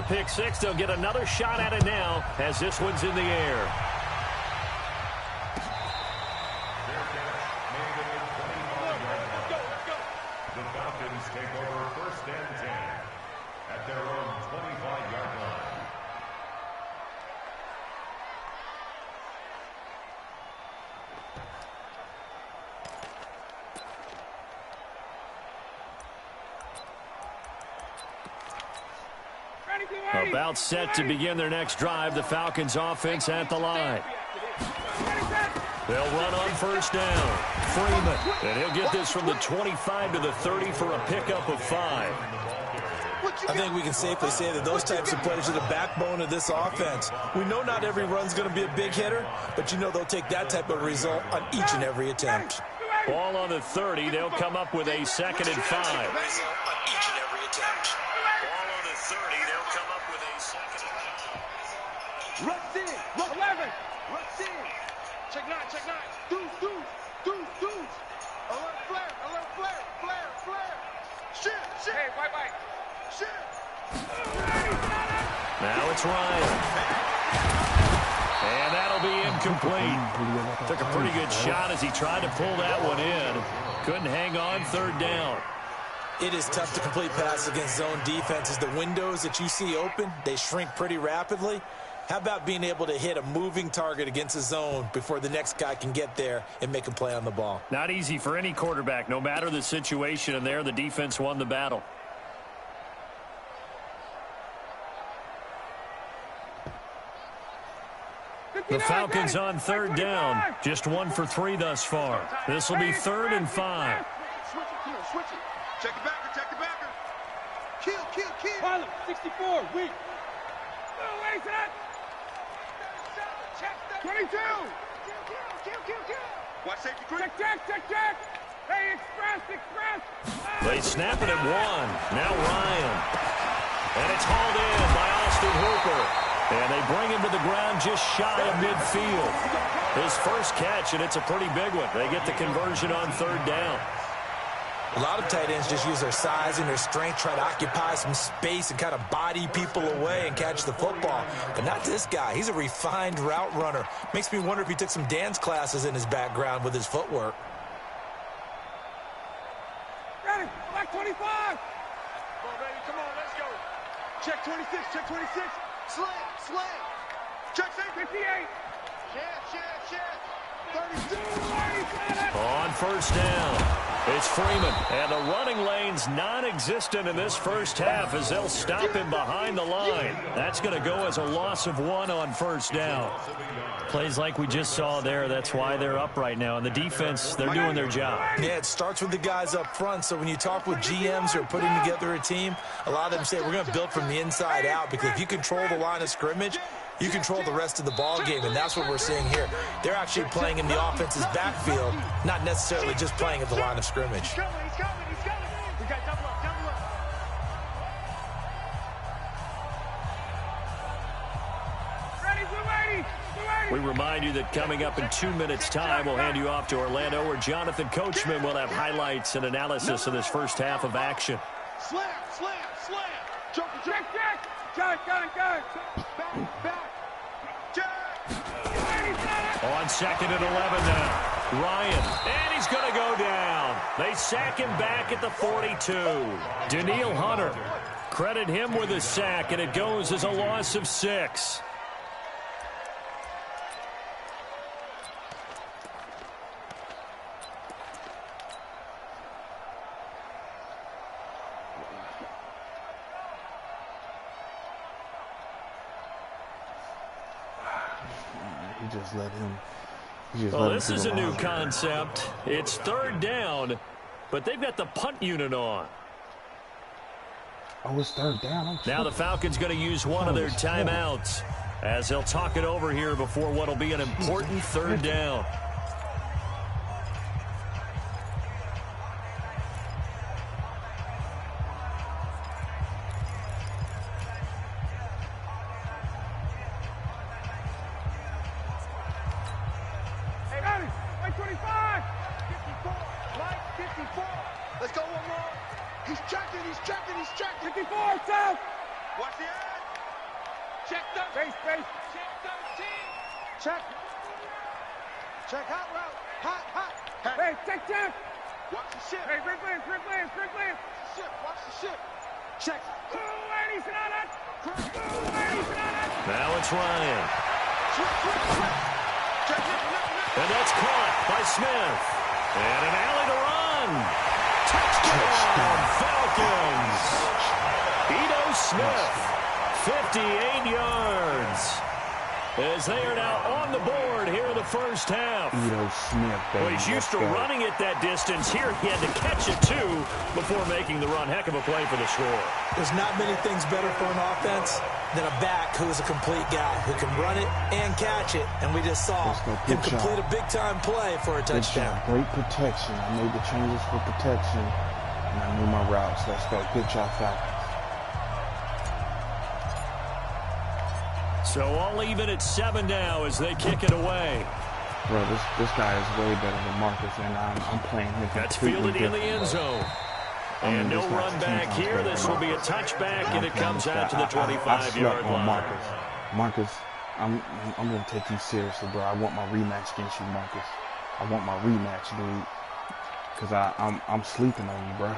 pick six. They'll get another shot at it now as this one's in the air. The Falcons take over first and 10 at their own 25-yard line. About set to begin their next drive. The Falcons offense at the line. They'll run on first down. Freeman. And he'll get this from the 25 to the 30 for a pickup of 5. I think we can safely say that those types of plays are the backbone of this offense. We know not every run's going to be a big hitter, but you know they'll take that type of result on each and every attempt. Ball on the 30. They'll come up with a 2nd and 5. Rush in, 11. Rush in. Check 9, check 9. Deuce. Alert flare. Shit. Hey, white. Shit. Now it's Ryan. And that'll be incomplete. Took a pretty good shot as he tried to pull that one in. Couldn't hang on 3rd down. It is tough to complete passes against zone defenses. The windows that you see open, they shrink pretty rapidly. How about being able to hit a moving target against a zone before the next guy can get there and make a play on the ball? Not easy for any quarterback, no matter the situation, and there the defense won the battle. The Falcons on 3rd down. Just 1 for 3 thus far. This will be 3rd and 5. Switch it. Check the backer. Kill. Follow, 64, weak. Where's that? 22. Kill. Watch safety quick. Check. Hey, express. They snap it at 1. Now Ryan. And it's hauled in by Austin Hooper. And they bring him to the ground just shy of midfield. His first catch, and it's a pretty big one. They get the conversion on 3rd down. A lot of tight ends just use their size and their strength, try to occupy some space and kind of body people away and catch the football. But not this guy. He's a refined route runner. Makes me wonder if he took some dance classes in his background with his footwork. Ready, black 25. Come on, baby, come on, let's go. Check 26. Slam. Check 58. Check. 32. On first down. It's Freeman, and the running lane's non-existent in this first half as they'll stop him behind the line. That's going to go as a loss of 1 on first down. Plays like we just saw there, that's why they're up right now. And the defense, they're doing their job. Yeah, it starts with the guys up front. So when you talk with GMs who are putting together a team, a lot of them say we're going to build from the inside out, because if you control the line of scrimmage, you control the rest of the ball game, and that's what we're seeing here. They're actually playing in the offense's backfield, not necessarily just playing at the line of scrimmage. He's coming. We got double up. Ready, we're ready. We remind you that coming up in 2 minutes' time, we'll hand you off to Orlando, where Jonathan Coachman will have highlights and analysis of this first half of action. Slam. Check. Got it. Back. Check. On 2nd and 11 now. Ryan, and he's going to go down. They sack him back at the 42. Daniil Hunter, credit him with a sack, and it goes as a loss of 6. Well, this is a new concept. It's 3rd down, but they've got the punt unit on. Oh, it's 3rd down. Now the Falcons going to use one of their timeouts as they'll talk it over here before what will be an important 3rd down. Let's go one more. He's checking. 54, south. Watch the end. Check 13. Check 13. Check. Check hot route. Hot. Hey, check. Watch the ship. Hey, Rick Lance. Ship, watch the ship. Check. Now it's Ryan. And that's caught by Smith. And an alley to run. Touchdown, Falcons. Ito Smith, 58 yards. As they are now on the board here in the first half. Ito Smith, baby. Well, he's used to running it that distance. Here he had to catch it, too, before making the run. Heck of a play for the score. There's not many things better for an offense than a back who is a complete guy who can run it and catch it. And we just saw him complete a big-time play for a touchdown. Great protection. I made the changes for protection, and I knew my routes. Let's go. Good job, Falcons. So all even at 7 now as they kick it away. Bro, this guy is way better than Marcus, and I'm playing him. That's fielded in the end zone. And no run back here. This will be a touchback, and it comes out to the 25-yard line. Marcus, I'm going to take you seriously, bro. I want my rematch against you, Marcus. I want my rematch, dude. Because I'm sleeping on you, bro.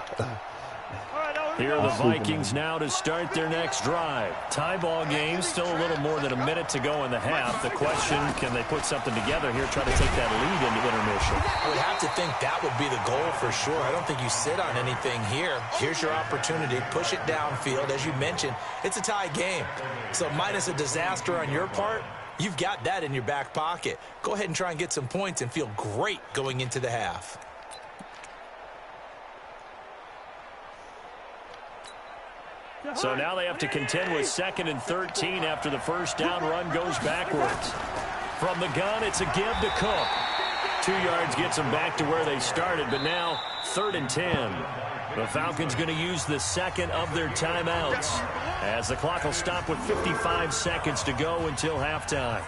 Here are the Vikings now to start their next drive. Tie ball game, still a little more than a minute to go in the half. The question, can they put something together here, try to take that lead into intermission? I would have to think that would be the goal for sure. I don't think you sit on anything here. Here's your opportunity. Push it downfield. As you mentioned, it's a tie game. So minus a disaster on your part, you've got that in your back pocket. Go ahead and try and get some points and feel great going into the half. So now they have to contend with 2nd and 13 after the first down run goes backwards. From the gun, it's a give to Cook. 2 yards gets them back to where they started, but now 3rd and 10. The Falcons going to use the second of their timeouts as the clock will stop with 55 seconds to go until halftime.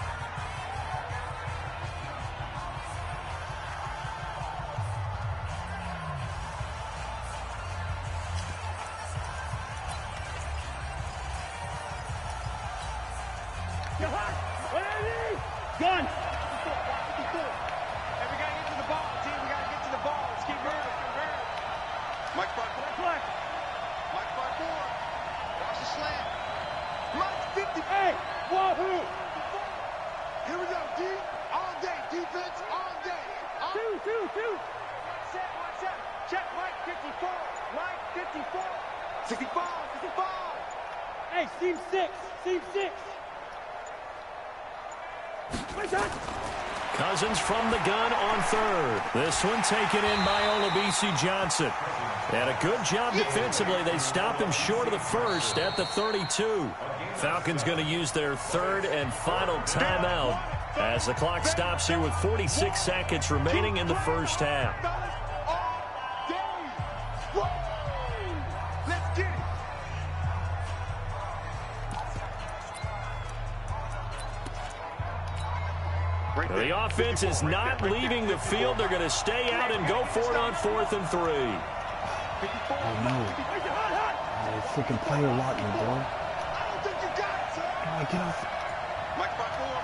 Gun! Hey, we gotta get to the ball, team. We gotta get to the ball. Let's keep moving. Mike 5-4. Mike 5-4. Watch the slant. Mike 50. Hey, wahoo! Here we go, D. All day. Defense all day. Two. One set. Check Mike 54. Mike 54. 65. Hey, Steve 6. Cousins from the gun on 3rd. This one taken in by Olabisi Johnson. And a good job defensively. They stopped him short of the first at the 32. Falcons going to use their 3rd and final timeout as the clock stops here with 46 seconds remaining in the first half. Let's get it. The offense is not leaving the field. They're going to stay out and go for it on 4th and 3. Oh, no. Oh, freaking player lock me, bro. I don't think you got it, sir. Oh, get off. Mike 5-4.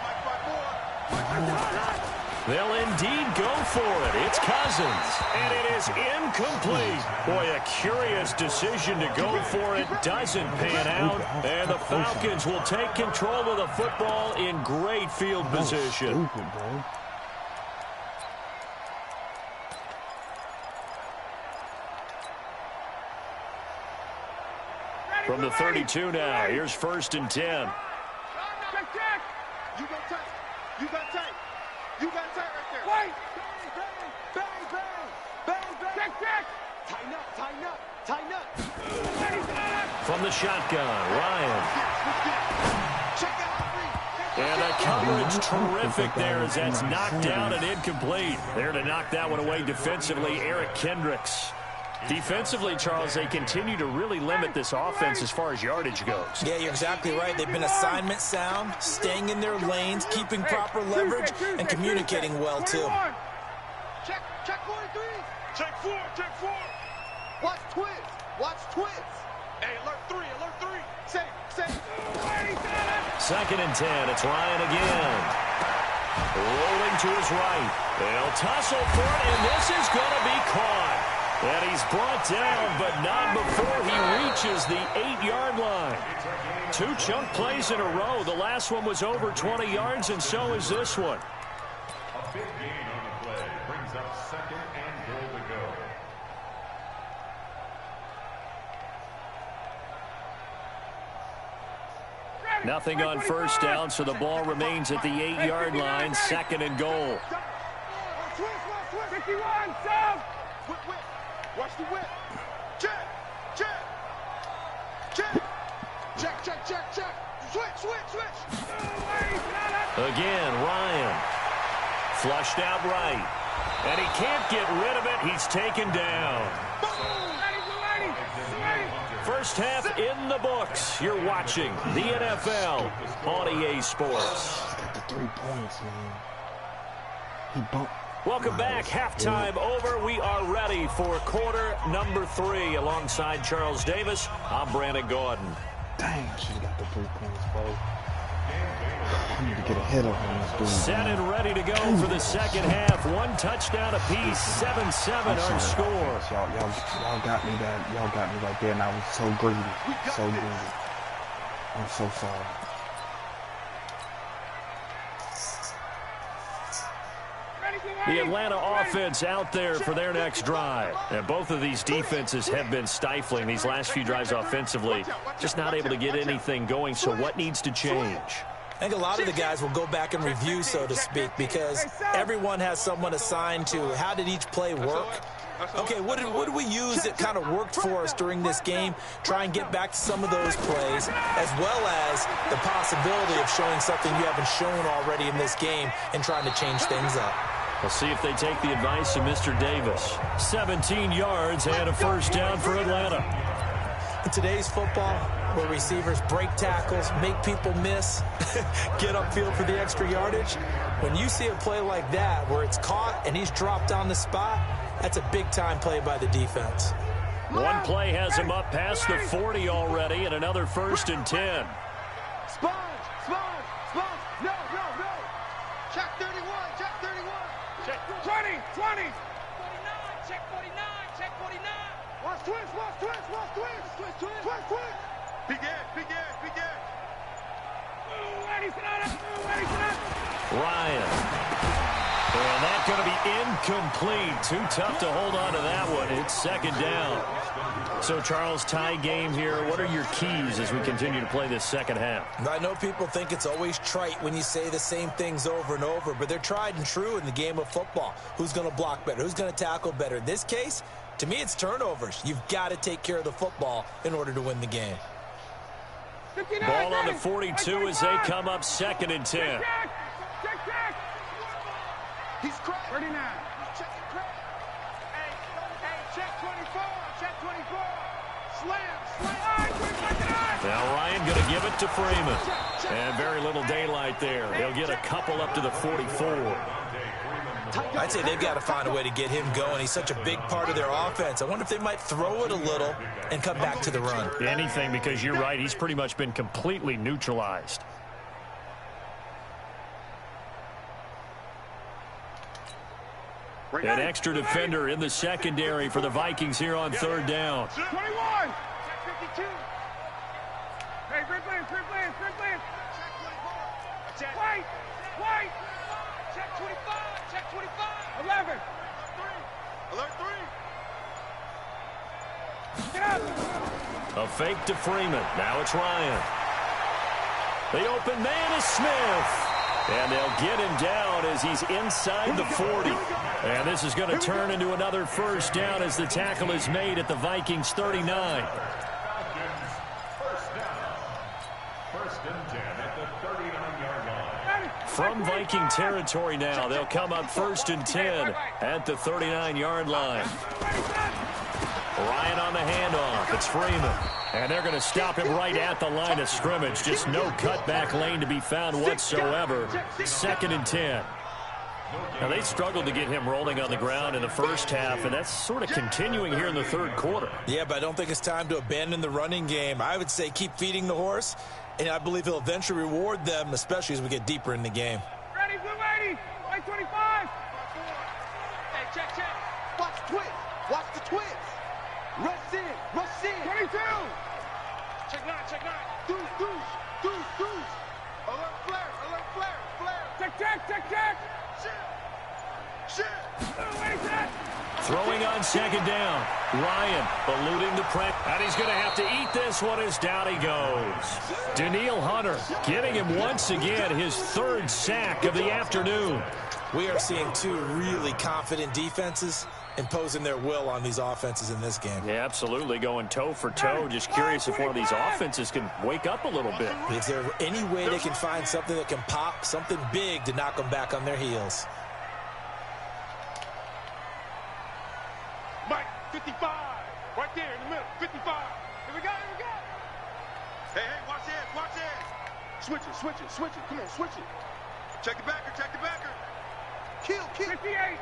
They'll indeed go for it. It's Cousins. And it is incomplete. Boy, a curious decision to go for it. Doesn't pan out. And the Falcons will take control of the football in great field position. Stupid, bro. From the 32 now, here's 1st and 10. Check. You got tight. You got tight right there. Wait. Bang. Check. Tighten up. From the shotgun, Ryan. And the coverage terrific there as that's knocked down and incomplete. There to knock that one away defensively, Eric Kendricks. Defensively, Charles, they continue to really limit this offense as far as yardage goes. Yeah, you're exactly right. They've been assignment sound, staying in their lanes, keeping proper leverage, and communicating well, too. Check 43. Check 4. Watch twins. Hey, alert 3. Safe. 2nd and 10. It's Ryan again. Rolling to his right. They'll tussle for it, and this is going to be caught. And he's brought down, but not before he reaches the 8-yard line. 2 chunk plays in a row. The last one was over 20 yards, and so is this one. A big gain on the play brings up 2nd and goal to go. Nothing on 1st down, so the ball remains at the 8-yard line. 2nd and goal. 51, Sam! Whip. Watch the whip. Check. Switch. Again, Ryan. Flushed out right. And he can't get rid of it. He's taken down. First half in the books. You're watching the NFL on EA Sports. He's got the 3 points, man. He bumped. Welcome back. Halftime over. We are ready for quarter number 3. Alongside Charles Davis, I'm Brandon Gordon. Dang, should have got the 3 points, bro. I need to get ahead of him. This dude, Set man. and ready to go for the second half. 1 touchdown apiece. 7-7 our score. Y'all got me that. Y'all got me right there, and I was so greedy. So greedy. I'm so sorry. The Atlanta offense out there for their next drive. And both of these defenses have been stifling these last few drives offensively. Just not able to get anything going, so what needs to change? I think a lot of the guys will go back and review, so to speak, because everyone has someone assigned to how did each play work. Okay, what did we use that kind of worked for us during this game? Try and get back to some of those plays, as well as the possibility of showing something you haven't shown already in this game and trying to change things up. We'll see if they take the advice of Mr. Davis. 17 yards and a 1st down for Atlanta. In today's football, where receivers break tackles, make people miss, get upfield for the extra yardage, when you see a play like that where it's caught and he's dropped on the spot, that's a big-time play by the defense. One play has him up past the 40 already, and another 1st and 10. Sponge. No. Check 31. Check 20. 49. Check 49. Watch twist. Big Ed. Ryan. And that's going to be incomplete. Too tough to hold on to that one. It's 2nd down. So, Charles, tie game here. What are your keys as we continue to play this second half? I know people think it's always trite when you say the same things over and over, but they're tried and true in the game of football. Who's going to block better? Who's going to tackle better? In this case, to me, it's turnovers. You've got to take care of the football in order to win the game. Ball on the 42 as they come up 2nd and 10. He's cracked. 39. He's checking crack. Hey, check 24. Slam. Now Ryan going to give it to Freeman. And very little daylight there. He'll get a couple up to the 44. I'd say they've got to find a way to get him going. He's such a big part of their offense. I wonder if they might throw it a little and come back to the run. Anything, because you're right. He's pretty much been completely neutralized. An extra defender in the secondary for the Vikings here on 3rd down. 21. Check 52. Hey, free play. Check 24. Wait. Check 25. 11. Alert 3. Get up. A fake to Freeman. Now it's Ryan. The open man is Smith. And they'll get him down as he's inside the 40. And this is going to turn into another 1st down as the tackle is made at the Vikings 39. First and 10 at the 39-yard line. From Viking territory now, they'll come up 1st and 10 at the 39-yard line. Ryan on the handoff. It's Freeman. And they're going to him him right at the line of scrimmage. Just no cutback lane to be found whatsoever. 2nd and 10. Now, they struggled to get him rolling on the ground in the first half, and that's sort of continuing here in the 3rd quarter. Yeah, but I don't think it's time to abandon the running game. I would say keep feeding the horse And I believe he'll eventually reward them, especially as we get deeper in the game. Ready, blue 80, white 25. Hey, check. Watch the twist. Watch the twist. Rush in. 22. Check nine. Deuce. Alert flare. Check. Shit. Throwing on second down. Ryan eluding the press. And he's going to have to eat this one as down he goes. Danielle Hunter getting him once again his third sack of the afternoon. We are seeing two really confident defenses imposing their will on these offenses in this game. Yeah, absolutely, going toe for toe. Just curious if one of these offenses can wake up a little bit. Is there any way they can find something that can pop, something big to knock them back on their heels? Mike, 55. Right there in the middle. 55. Here we go. Hey, watch it. Switch it. Come on, switch it. Check the backer. Kill. 58.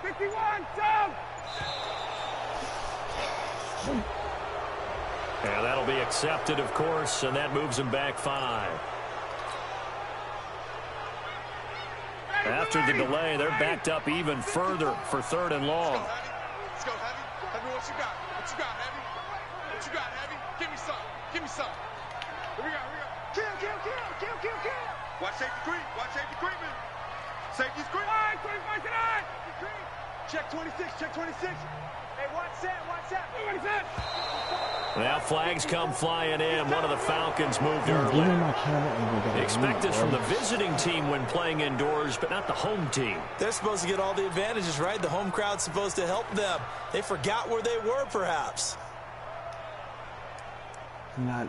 51. Down. And that'll be accepted, of course, and that moves him back 5. After the delay, they're backed up even further for 3rd and long. Let's go, Heavy. Heavy, what you got, Heavy? What you got, Heavy? Give me some. Here we go. Kill. Watch safety creep, man. Safety's creep. 25 tonight. Check 26. Hey, watch that. Now flags come flying in. One of the Falcons moved early. Give me my camera angle. They expect this from the visiting team when playing indoors, but not the home team. They're supposed to get all the advantages, right? The home crowd's supposed to help them. They forgot where they were, perhaps. Not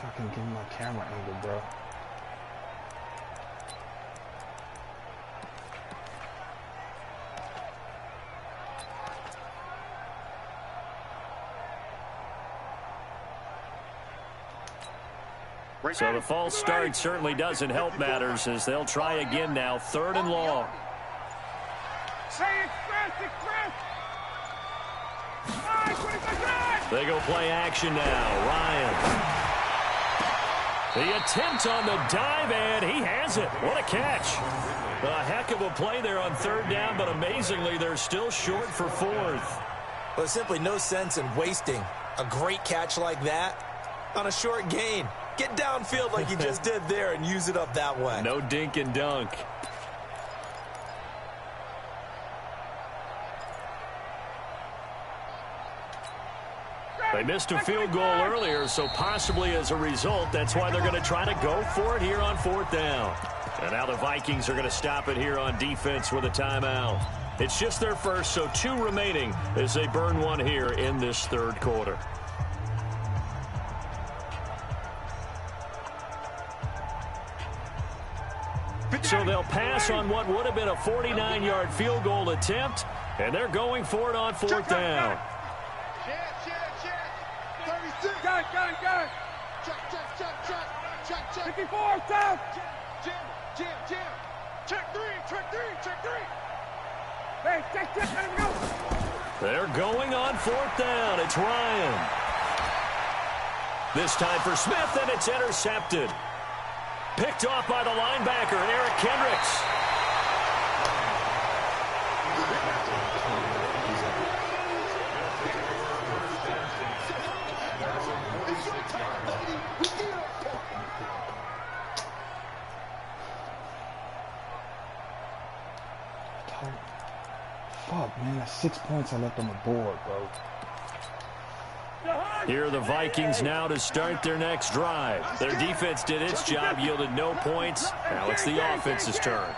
fucking give me my camera angle, bro. So the false start certainly doesn't help matters as they'll try again now, 3rd and long. They go play action now. Ryan. The attempt on the dive, and he has it. What a catch. A heck of a play there on 3rd down, but amazingly, they're still short for 4th. There's simply no sense in wasting a great catch like that on a short gain. Get downfield like you just did there and use it up that way. No dink and dunk. They missed a field goal earlier, so possibly as a result, that's why they're going to try to go for it here on 4th down. And now the Vikings are going to stop it here on defense with a timeout. It's just their first, so 2 remaining as they burn one here in this 3rd quarter. So they'll pass on what would have been a 49-yard field goal attempt, and they're going for it on 4th down. Check. 36. Got it. Check. 54, stop. Jam. Check three. Hey, check. Let him go. They're going on 4th down. It's Ryan. This time for Smith, and it's intercepted. Picked off by the linebacker, Eric Kendricks. Fuck, man, that's 6 points I left on the board, bro. Here are the Vikings now to start their next drive. Their defense did its job, yielded no points. Now it's the offense's turn.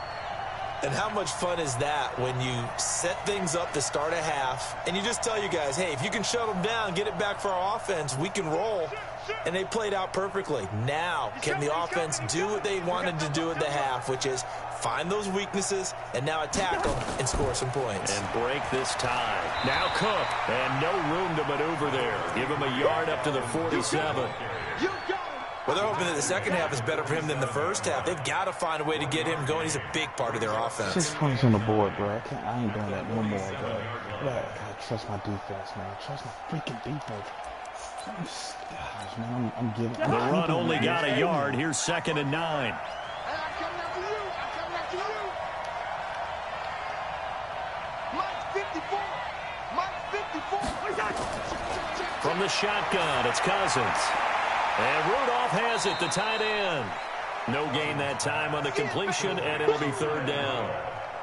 And how much fun is that when you set things up to start a half and you just tell you guys, hey, if you can shut them down, get it back for our offense, we can roll. And they played out perfectly. Now, can the offense do what they wanted to do at the half, which is find those weaknesses and now attack them and score some points. And break this tie. Now Cook, and no room to maneuver there. Give him a yard up to the 47. Well, they're hoping that the second half is better for him than the first half. They've got to find a way to get him going. He's a big part of their offense. 6 points on the board, bro. I ain't doing that no more, bro. I gotta trust my defense, man. Trust my freaking defense. Gosh, man, I'm giving. The run only got a yard. Here's 2nd and 9. From the shotgun, it's Cousins. And Rudolph has it, the tight end. No gain that time on the completion, and it'll be 3rd down.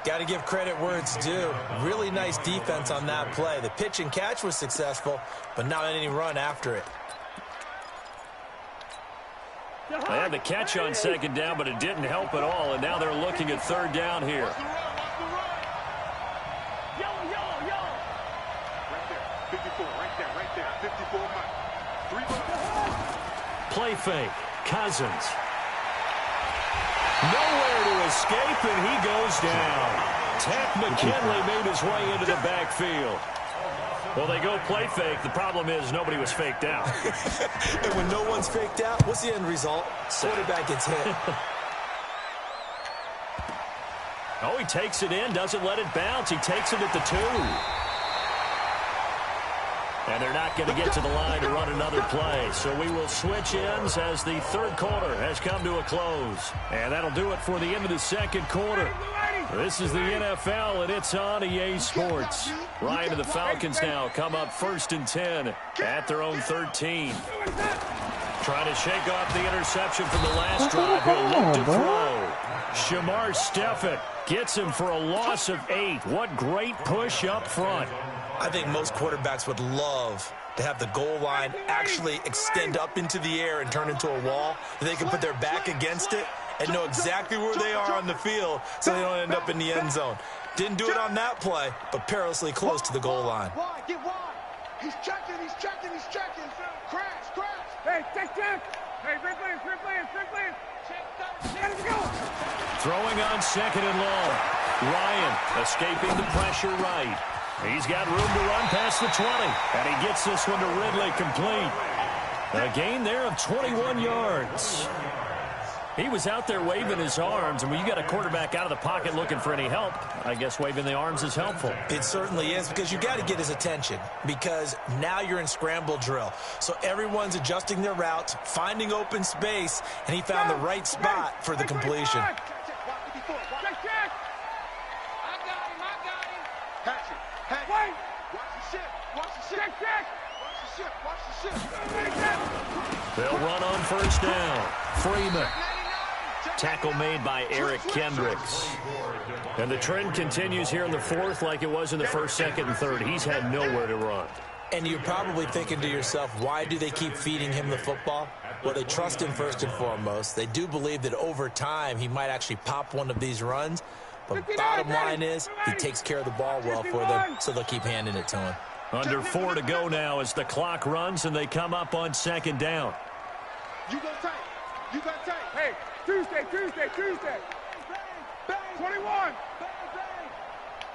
Got to give credit where it's due. Really nice defense on that play. The pitch and catch was successful, but not any run after it. They had the catch on 2nd down, but it didn't help at all, and now they're looking at 3rd down here. Play fake. Cousins. Nowhere to escape, and he goes down. Tech McKinley made his way into the backfield. Well, they go play fake. The problem is nobody was faked out. And when no one's faked out, what's the end result? Quarterback gets hit. Oh, he takes it in, doesn't let it bounce. He takes it at the 2. And they're not going to get to the line to run another play. So we will switch ends as the 3rd quarter has come to a close. And that'll do it for the end of the 2nd quarter. This is the NFL, and it's on EA Sports. Ryan and the Falcons now come up 1st and 10 at their own 13. Trying to shake off the interception from the last drive. He'll look to throw. Shamar Stephen gets him for a loss of 8. What great push up front. I think most quarterbacks would love to have the goal line actually extend up into the air and turn into a wall. They can put their back against it and know exactly where they are on the field so they don't end up in the end zone. Didn't do it on that play, but perilously close to the goal line. Get wide. He's checking. Crash. Hey, check. Hey, free plans. Let's go. Throwing on 2nd and long. Ryan escaping the pressure right. He's got room to run past the 20, and he gets this one to Ridley complete. A gain there of 21 yards. He was out there waving his arms, and when you got a quarterback out of the pocket looking for any help, I guess waving the arms is helpful. It certainly is, because you got to get his attention, because now you're in scramble drill. So everyone's adjusting their routes, finding open space, and he found the right spot for the completion. I got him. Wait. Watch the ship. They'll run on 1st down. Freeman. Tackle made by Eric Kendricks. And the trend continues here in the 4th like it was in the 1st, 2nd, and 3rd. He's had nowhere to run. And you're probably thinking to yourself, why do they keep feeding him the football? Well, they trust him first and foremost. They do believe that over time he might actually pop one of these runs. But bottom line is, he takes care of the ball well for them, so they'll keep handing it to him. Under 4 to go now as the clock runs, and they come up on 2nd down. You go tight. Hey, Tuesday. 21.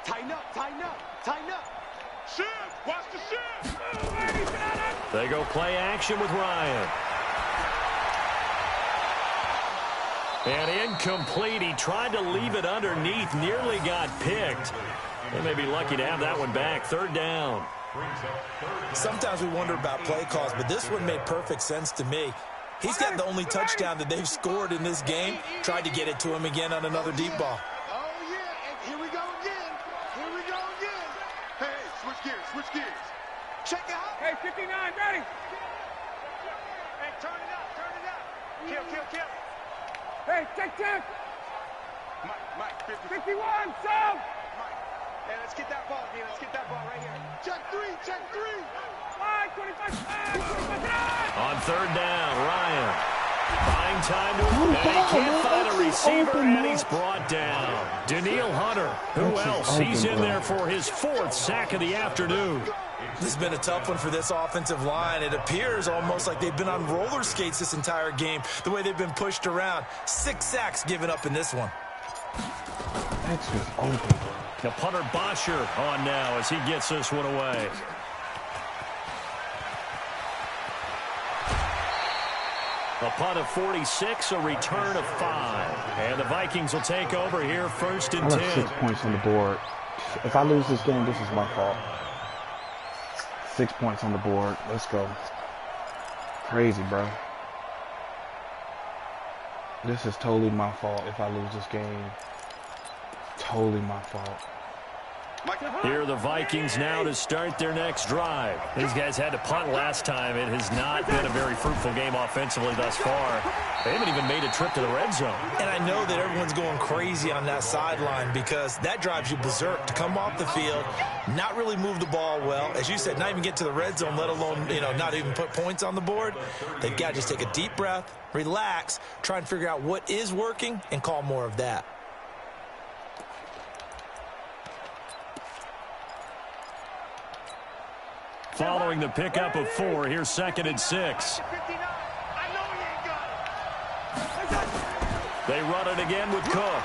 Tighten up. Shift. Watch the shift. They go play action with Ryan. And incomplete. He tried to leave it underneath, nearly got picked. They may be lucky to have that one back. 3rd down. Sometimes we wonder about play calls, but this one made perfect sense to me. He's got the only touchdown that they've scored in this game. Tried to get it to him again on another deep ball. Oh, yeah, and here we go again. Hey, switch gears. Check out. Hey, 59, ready. Hey, turn it up. Kill. Hey, check. Mike, 50. 51, sub. Hey, let's get that ball, man. Right here. Check three. 25. On 3rd down, Ryan. Buying time to and he can't find a receiver, and he's brought down. Daniil Hunter, who else? He's in there for his 4th sack of the afternoon. This has been a tough one for this offensive line. It appears almost like they've been on roller skates this entire game, the way they've been pushed around. 6 sacks given up in this one. That's just open. The punter Bosher on now as he gets this one away. A punt of 46, a return of 5. And the Vikings will take over here 1st and 10. I got 6 points on the board. If I lose this game, this is my fault. 6 points on the board. Let's go. Crazy, bro. This is totally my fault if I lose this game. Totally my fault. Here are the Vikings now to start their next drive. These guys had to punt last time. It has not been a very fruitful game offensively thus far. They haven't even made a trip to the red zone. And I know that everyone's going crazy on that sideline because that drives you berserk to come off the field, not really move the ball well. As you said, not even get to the red zone, let alone, not even put points on the board. They've got to just take a deep breath, relax, try and figure out what is working, and call more of that. Following the pickup of 4, here's 2nd and 6. They run it again with Cook.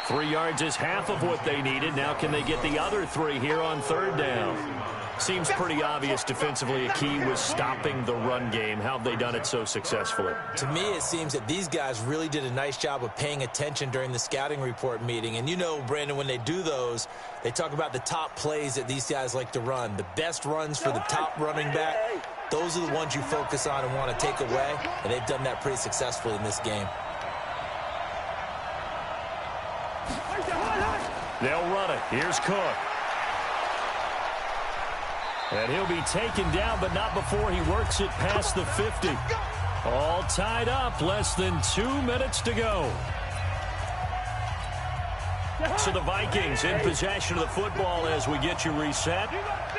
3 yards is half of what they needed. Now can they get the other 3 here on 3rd down? Seems pretty obvious defensively a key was stopping the run game. How have they done it so successfully? To me, it seems that these guys really did a nice job of paying attention during the scouting report meeting. And Brandon, when they do those, they talk about the top plays that these guys like to run. The best runs for the top running back, those are the ones you focus on and want to take away. And they've done that pretty successfully in this game. They'll run it. Here's Cook. And he'll be taken down, but not before he works it past the 50. All tied up, less than 2 minutes to go. So the Vikings in possession of the football as we get you reset.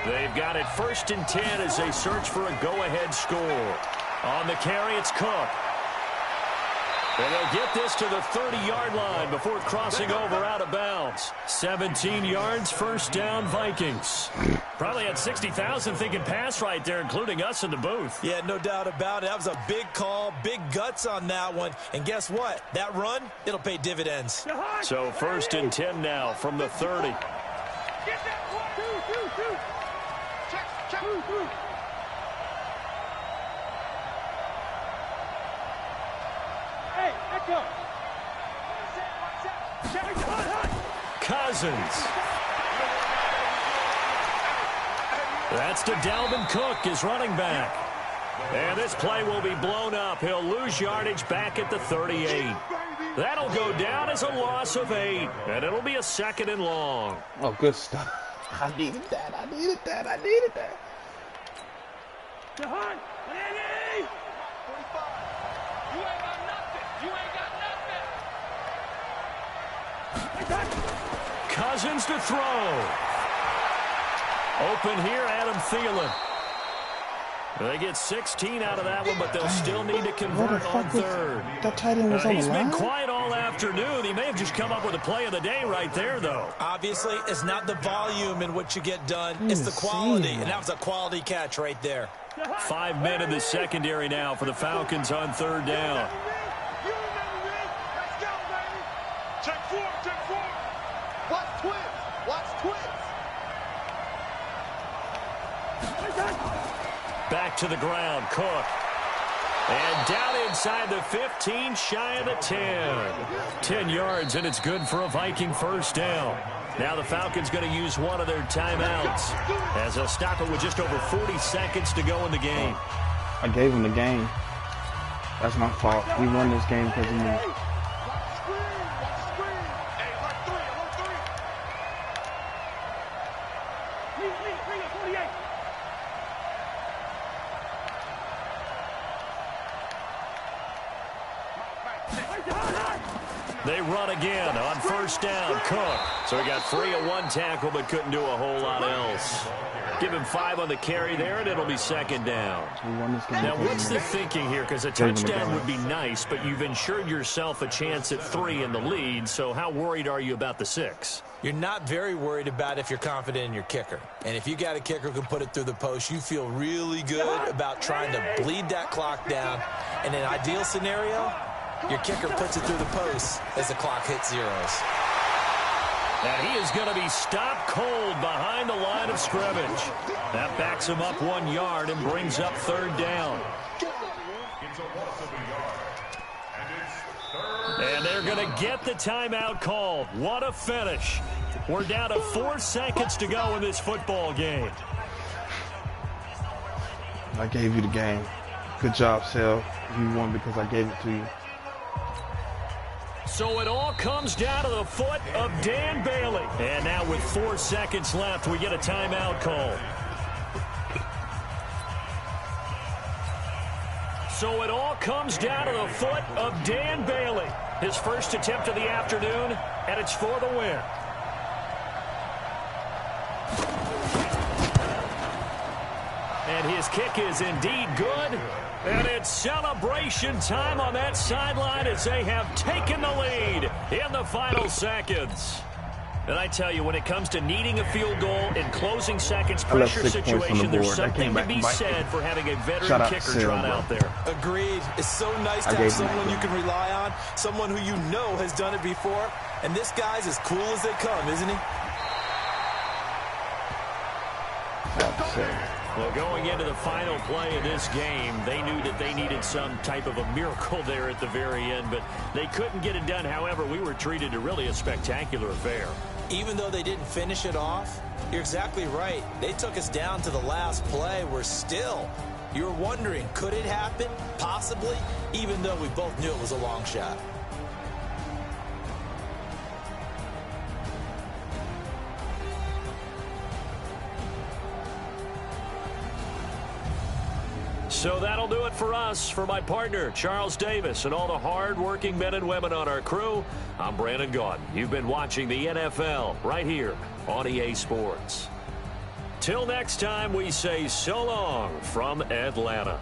They've got it 1st and 10 as they search for a go-ahead score. On the carry, it's Cook. And they'll get this to the 30-yard line before crossing over out of bounds. 17 yards, 1st down, Vikings. Probably had 60,000 thinking pass right there, including us in the booth. Yeah, no doubt about it. That was a big call, big guts on that one. And guess what? That run, it'll pay dividends. So 1st and 10 now from the 30. Get that one. Check. Hey, echo. Cousins. That's to Dalvin Cook, his running back. And this play will be blown up. He'll lose yardage back at the 38. That'll go down as a loss of 8. And it'll be a 2nd and long. Oh, good stuff. I needed that. Jahan, Lenny! 45. You ain't got nothing. Cousins to throw. Open here, Adam Thielen. They get 16 out of that one, but they'll still need to convert on 3rd. That tight end was on the He's been line? quiet all afternoon. He may have just come up with a play of the day right there, though. Obviously, it's not the volume in what you get done. It's the quality, and that was a quality catch right there. 5 men in the secondary now for the Falcons on 3rd down. You remember me? Let's go, baby. Check 4. Watch twins. Back to the ground, Cook. And down inside the 15, shy of the 10. 10 yards, and it's good for a Viking 1st down. Now the Falcons going to use one of their timeouts as they'll stop it with just over 40 seconds to go in the game. I gave him the game. That's my fault. We won this game because of me. Watch the screen. Hey, alert 3. Lead, 48. They run again on 1st down, Cook. So he got 3 of 1 tackle, but couldn't do a whole lot else. Give him 5 on the carry there, and it'll be 2nd down. We won this game. Now, what's the thinking here? Because a touchdown would be nice, but you've ensured yourself a chance at 3 in the lead, so how worried are you about the 6? You're not very worried about if you're confident in your kicker. And if you got a kicker who can put it through the post, you feel really good about trying to bleed that clock down. In an ideal scenario, your kicker puts it through the post as the clock hits zeros. And he is going to be stopped cold behind the line of scrimmage. That backs him up 1 yard and brings up 3rd down. It's a loss of a yard. And it's 3rd. And they're going to get the timeout called. What a finish. We're down to 4 seconds to go in this football game. I gave you the game. Good job, Sal. You won because I gave it to you. So it all comes down to the foot of Dan Bailey. And now with 4 seconds left, we get a timeout call. So it all comes down to the foot of Dan Bailey. His first attempt of the afternoon, and it's for the win. And his kick is indeed good. And it's celebration time on that sideline as they have taken the lead in the final seconds. And I tell you, when it comes to needing a field goal in closing seconds pressure situation, there's something to be said for having a veteran kicker trot out there. Agreed. It's so nice to have someone you can rely on, someone who you know has done it before. And this guy's as cool as they come, isn't he? Well, going into the final play of this game, they knew that they needed some type of a miracle there at the very end, but they couldn't get it done. However, we were treated to really a spectacular affair. Even though they didn't finish it off, you're exactly right. They took us down to the last play. We're still, you were wondering, could it happen? Possibly, even though we both knew it was a long shot. So that'll do it for us. For my partner, Charles Davis, and all the hard-working men and women on our crew, I'm Brandon Gaudin. You've been watching the NFL right here on EA Sports. Till next time, we say so long from Atlanta.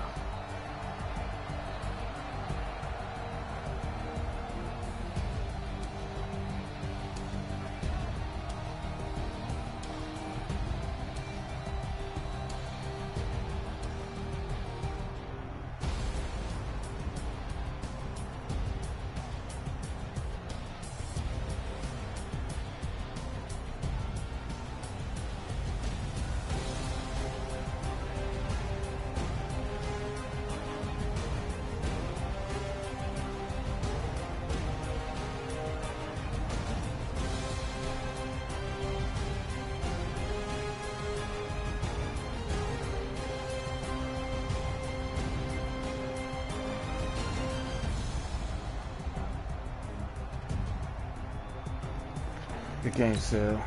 Good game, Sal.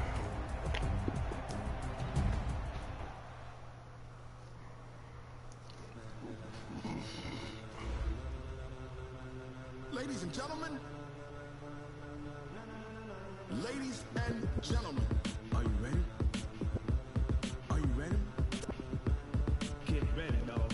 Ladies and gentlemen, are you ready? Are you ready? Get ready, dog.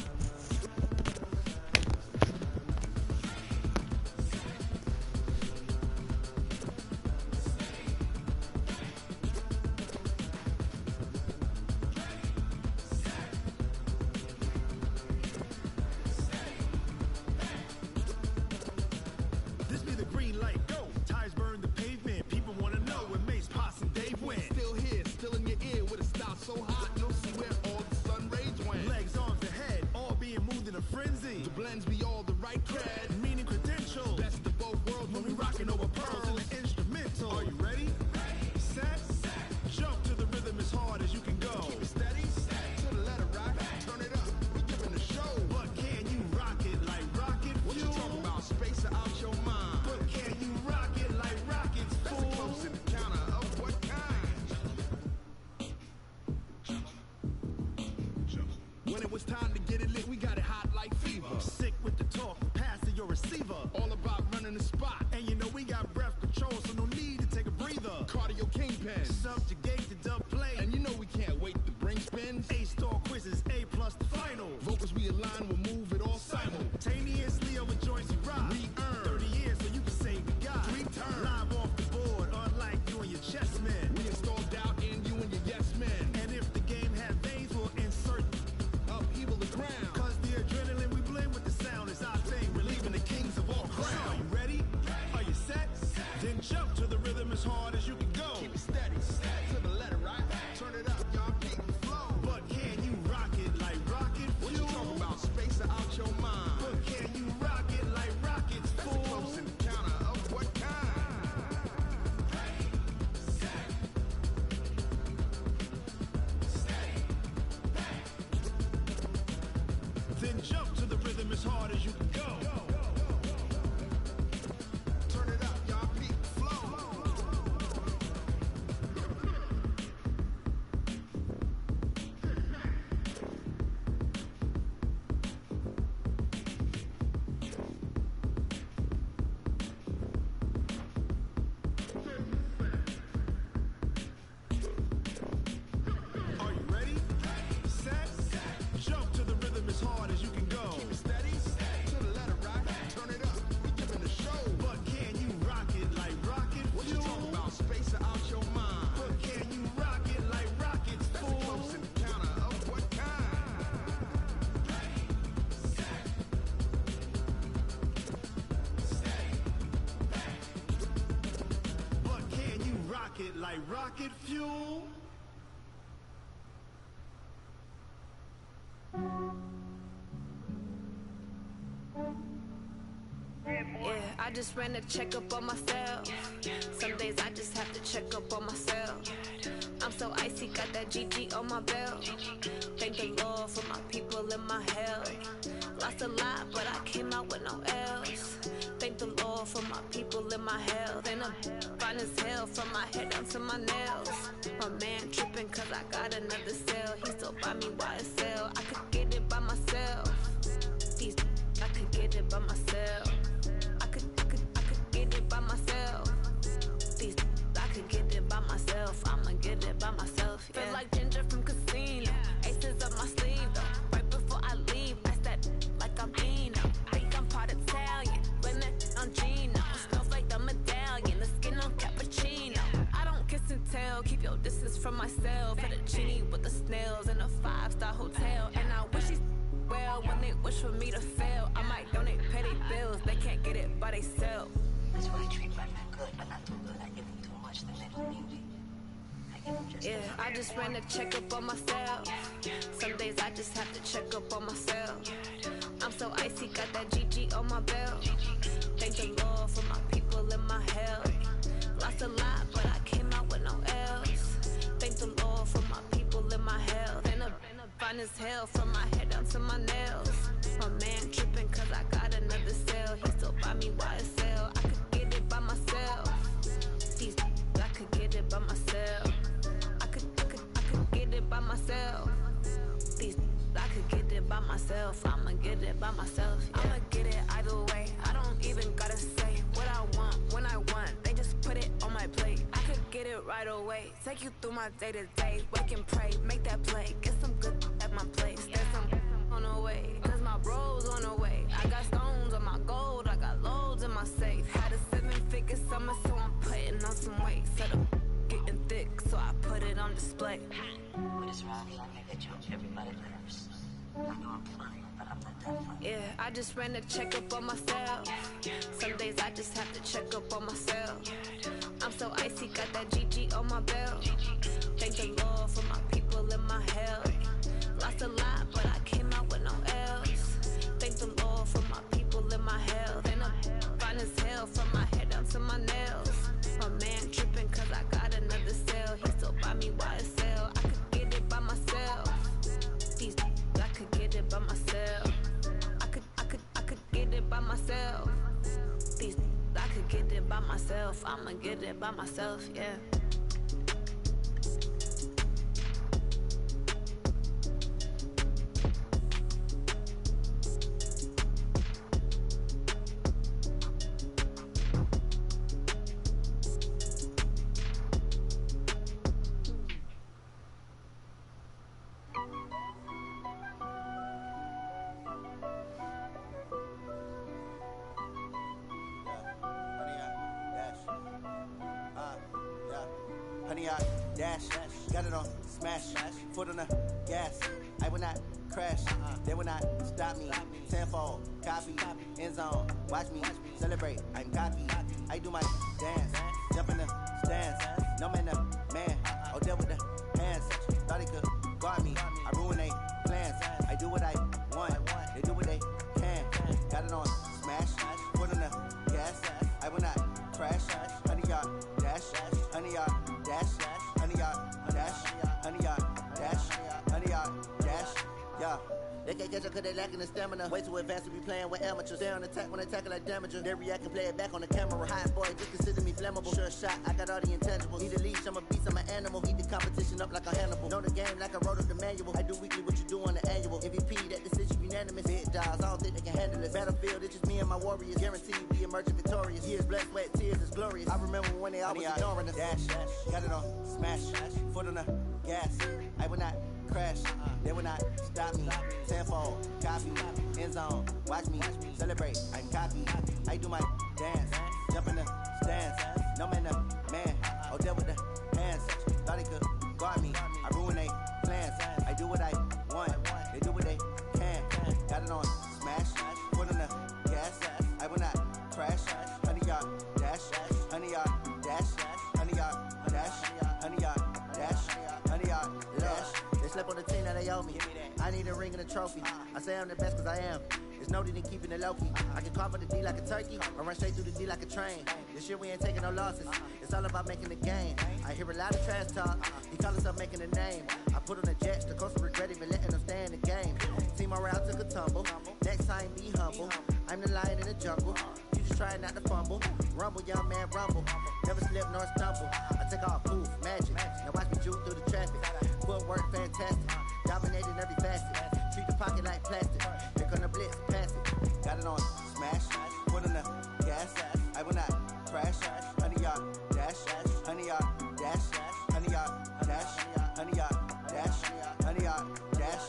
This be the green light, go. Tires burn the pavement. People want to know where Mace, Poss, and Dave went. Still here, still in your ear with a style so hot, you'll see where all the sun rays went. Legs, arms, and head, all being moved in a frenzy. The blends be all the right cred, meaning credentials. Best of both worlds when we rocking over pearls and the instrumental. Are you ready? Set, jump to the rhythm as hard as you can go. Keep it steady, to the letter rock, turn it up, we giving a show. But can you rock it like rocket fuel? What you talking about, space or out your mind? But can you rock it like rockets, fool? That's a close encounter of what kind? When it was time to get it lit, we got it hot like fever. Sick with the talk, pass to your receiver. All about running the spot, and you know we got breath control, so no need to take a breather. Cardio kingpin, subjugate the dub play, and you know we can't wait to bring spins. A-star quizzes, A+ the final. Vocals we align, we'll move it all simultaneously over joints we rock. Re-earn 30 years, so you can say we got 3 turns. Live off the board, unlike you and your chess men. We install doubt in you and your yes men. And if the game had veins, we'll insert upheaval the ground. Cause the adrenaline we blend with the sound is our thing. We're leaving the kings of all crowns. So are you ready? Are you set? Then jump to the rhythm as hard as you can go. Keep it steady, to the letter right. Turn it up, y'all, keep it flow. But can rocket like rocket fuel. Yeah, I just ran a checkup on myself. Some days I just have to check up on myself. I'm so icy, got that GG on my belt. Thank the Lord for my people in my health. Lost a lot, but I came out with no L's. Thank the Lord for my people in my health. And I'm fine as hell from my head down to my nails. My man tripping cause I got another cell. He still buy me YSL. I could get it by myself. These I could get it by myself. I could get it by myself. These I could get it by myself. I'ma get it by myself. Yeah. Feel like Ginger from Casino. Aces up my sleeve though. Right before I leave, I step like I'm Dino. Think I'm part Italian. Blame that on Gino. Smells like the medallion. The skin on cappuccino. I don't kiss and tell. Keep your distance from myself. Fettuccine with the snails in a 5-star hotel. And I wish these well when they wish for me to fail. I might donate petty bills. They can't get it by themselves. That's why I treat my men good, but not too good. I give them too much, then they don't need me. I give them just yeah, I just ran a checkup on myself. Some days I just have to check up on myself. I'm so icy, got that GG on my belt. Thank the Lord for my people in my health. Lost a lot, but I came out with no L's. Thank the Lord for my people in my health. And I'm fine as hell from my head down to my nails. My man tripping cause I got another cell. He still buy me YSL. I could get it by myself. These I could get it by myself. I could get it by myself. These I could get it by myself. I'ma get it by myself. Yeah. I'ma get it either way. I don't even gotta say what I want when I want. They just put it on my plate. I could get it right away. Take you through my day to day. Wake and pray, make that play. Get some good at my place. There's some on the way, cause my bro's on the way. I got stones on my gold, I got loads in my safe. Had a 7-figure summer, so I'm putting on some weight. Set up getting thick, so I put it on display. With this ride, I make that joke everybody laughs. I know I'm funny, but I'm not that funny. Yeah, I just ran a checkup on myself. Some days I just have to check up on myself. I'm so icy, got that GG on my belt. Thank the Lord for my people in my health. Lost a lot, but I came out with no L's. Thank the Lord for my people in my health. And I'm fine as hell from my head down to my nails. My man tripping cause I got another cell. He still buy me YSL. I could get it by myself. These I could get it by myself. I could get it by myself. These I could get it by myself. I'ma get it by myself, yeah. Honey, I dash, got it on smash, foot on the gas. I will not crash, they will not stop me. Tenfold, copy, end zone, watch me celebrate. I'm cocky, I do my dance, jump in the stands. No man, the man, oh there with the hands. Thought he could guard me, I ruin they plans. I do what I want, they do what they can. Got it on smash, foot on the gas. I will not crash, honey, y'all dash, honey, y'all dash, honey, y'all dash, honey, y'all dash, honey, y'all dash, yeah. They can't catch up cause they lacking the stamina. Way too advanced to be playing with amateurs. They on attack when they tackle like damager. They react and play it back on the camera. Hot boy, just consider me flammable. Sure shot, I got all the intangibles. Need a leash, I'm a beast, I'm an animal. Eat the competition up like a Hannibal. Know the game like I wrote up the manual. I do weekly what you do on the annual. MVP, that decision unanimous. Big dogs, I don't think they can handle it. Battlefield, it's just me and my warriors. Guaranteed we emerging victorious. Years, blood, sweat, tears, it's glorious. I remember when they always ignoring us. Dash, got it on smash, foot on the gas. I will not crash, they will not stop me. Tenfold, copy, end zone, watch me celebrate. I'm cocky, I do my dance, jump in the stands. No man, the man, oh there with the hands. Thought he could guard me, I ruin they plans. I do what I want, they do what they can. Got it on smash, foot on the gas. I will not crash, honey, y'all dash, honey, y'all dash, honey, y'all dash, ring and a trophy. I say I'm the best cause I am. It's no need in keeping it low-key. I can carve up the D like a turkey, or run straight through the D like a train. This year we ain't taking no losses. It's all about making the game. I hear a lot of trash talk. He call himself making a name. I put on the Jets, the coast regret even letting them stay in the game. Team morale took a tumble. Next time be humble. I'm the lion in the jungle. You just try not to fumble. Rumble, young man, rumble. Never slip nor stumble. I take off, poof, magic. Now watch me juke through the traffic. Footwork fantastic. Dominating every facet. Treat the pocket like plastic. Here come the blitz, pass it. Got it on smash. Put on the gas. I will not crash. 100-yard dash. 100-yard dash. 100-yard dash. 100-yard dash. 100-yard dash.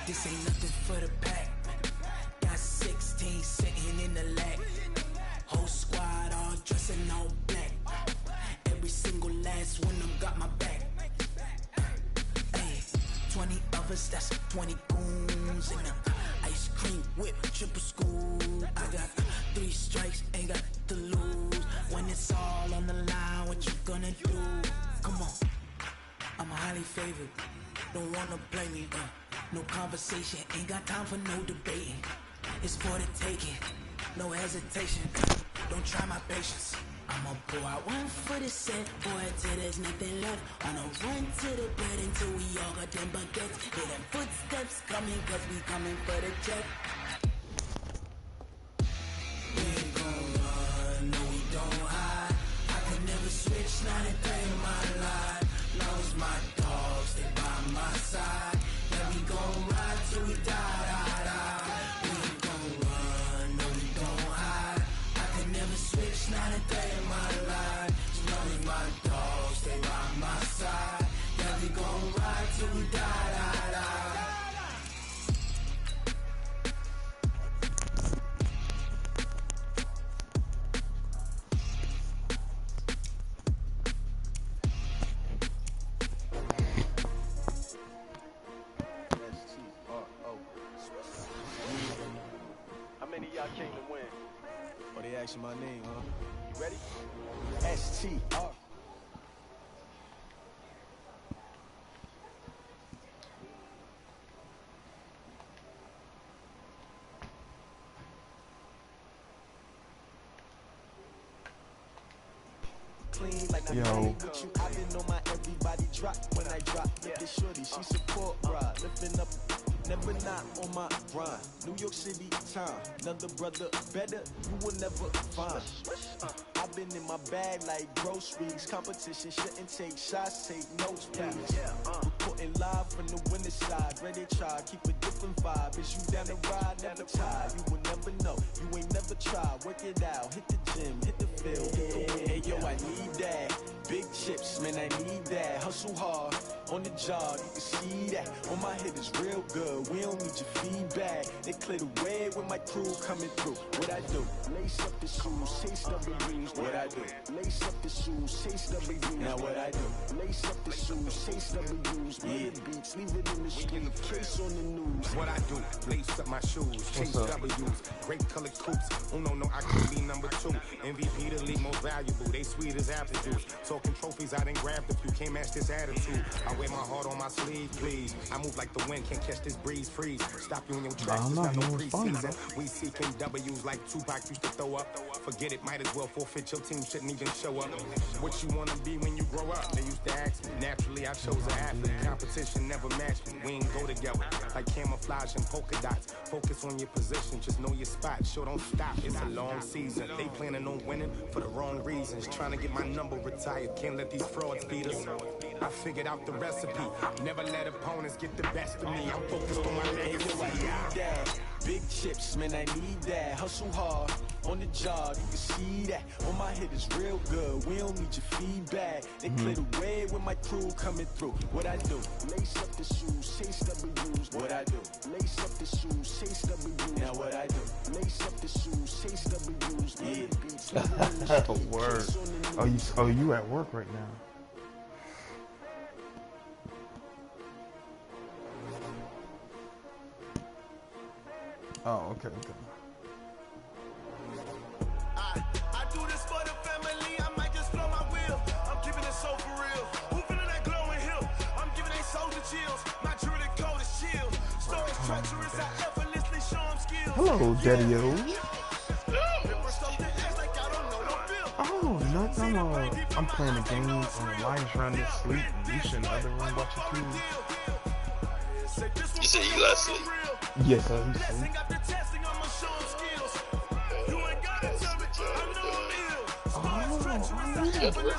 This ain't nothing for the pack. Got 16 sitting in the lag. Whole squad all dressing all black. Every single last one of them got my back. Hey, 20 of us, that's 20 goons in them. Ice cream whip, triple scoop. I got 3 strikes, ain't got to lose. When it's all on the line, what you gonna do? Come on, I'm highly favored. Don't wanna play me, no conversation, ain't got time for no debating. It's for the taking, no hesitation. Don't try my patience. I'ma pour out one for the set, boy, till there's nothing left. On a run to the bed until we all got them baguettes. Hear them footsteps coming, cause we coming for the check. We ain't gon' run, no we don't hide. I can never switch, not a day in my life. Long as my dogs, they by my side. Yeah, we gon' ride till we die. We ain't gon' run, no we don't hide. I can never switch, not a day in my life. As long as my dogs, they by my side. Yeah, we gon' ride till we die. How many of y'all came to win? Oh, they asking my name, huh? You ready? STR. Clean like Yo. with you. I've been on my everybody drop when I drop. Look at shorty, she support ride. Lifting up, never not on my grind. New York City time, another brother better, you will never find. I've been in my bag like groceries. Competition shouldn't take shots, take notes, please. Reporting live from the winter side. Ready to try, keep a different vibe. Is you down the ride, never tired. You will never know, you ain't never tried. Work it out, hit the gym, hit the field. Hey yo, I need that. Big chips, man, I need that. Hustle hard, on the job, you can see that. On my head is real good, we don't need your feedback. They clear the way with my crew coming through. What I do? Lace up the shoes, chase up the rings. What I do? Lace up the shoes, chase up the rings. Now what I do? Lace up the shoes, chase up the rings. Yeah, beats, leave it in the street, case on the news. What I do? Lace up my shoes, chase W's, great colored coops. Uno, no, I could be number 2. MVP, the league most valuable. They sweet as apple juice. Talking trophies, I done grabbed a few. Can't match this attitude. I wear my heart on my sleeve, please. I move like the wind, can't catch this breeze. Freeze. Stop you in your tracks. It's not no preseason. We seeking W's like Tupac used to throw up. Forget it, might as well forfeit. Your team shouldn't even show up. What you wanna be when you grow up? They used to ask me. Naturally, I chose an athlete. Competition never matched me. We ain't go together like camouflage and polka dots. Focus on your position, just know your spot, sure don't stop. It's a long season. They planning on winning for the wrong reasons. Trying to get my number retired. Can't let these frauds beat us. I figured out the recipe. Never let opponents get the best of me. I'm focused on my legacy. Big chips, man, I need that. Hustle hard on the job, you can see that. On my head is real good. We don't need your feedback. They clear the way with my crew coming through. What I do? Lace up the shoes, chase W's. What I do? Lace up the shoes, chase W's. Now what I do? Lace up the shoes, chase W's. Yeah. Word. Oh, you at work right now? Oh, okay. I do this for the family. I might just blow my wheel. I'm keeping it so for real. Who feeling that glowing hill? I'm giving they soldier chills. My jewelry code is chill. Stories treacherous. I effortlessly show them skills. Hello, Daddy-O. Oh, nothing. I'm playing a game on the Lions trying to sleep. You should in the other room watching TV. You said you got sleep? Yes, sir. He's asleep.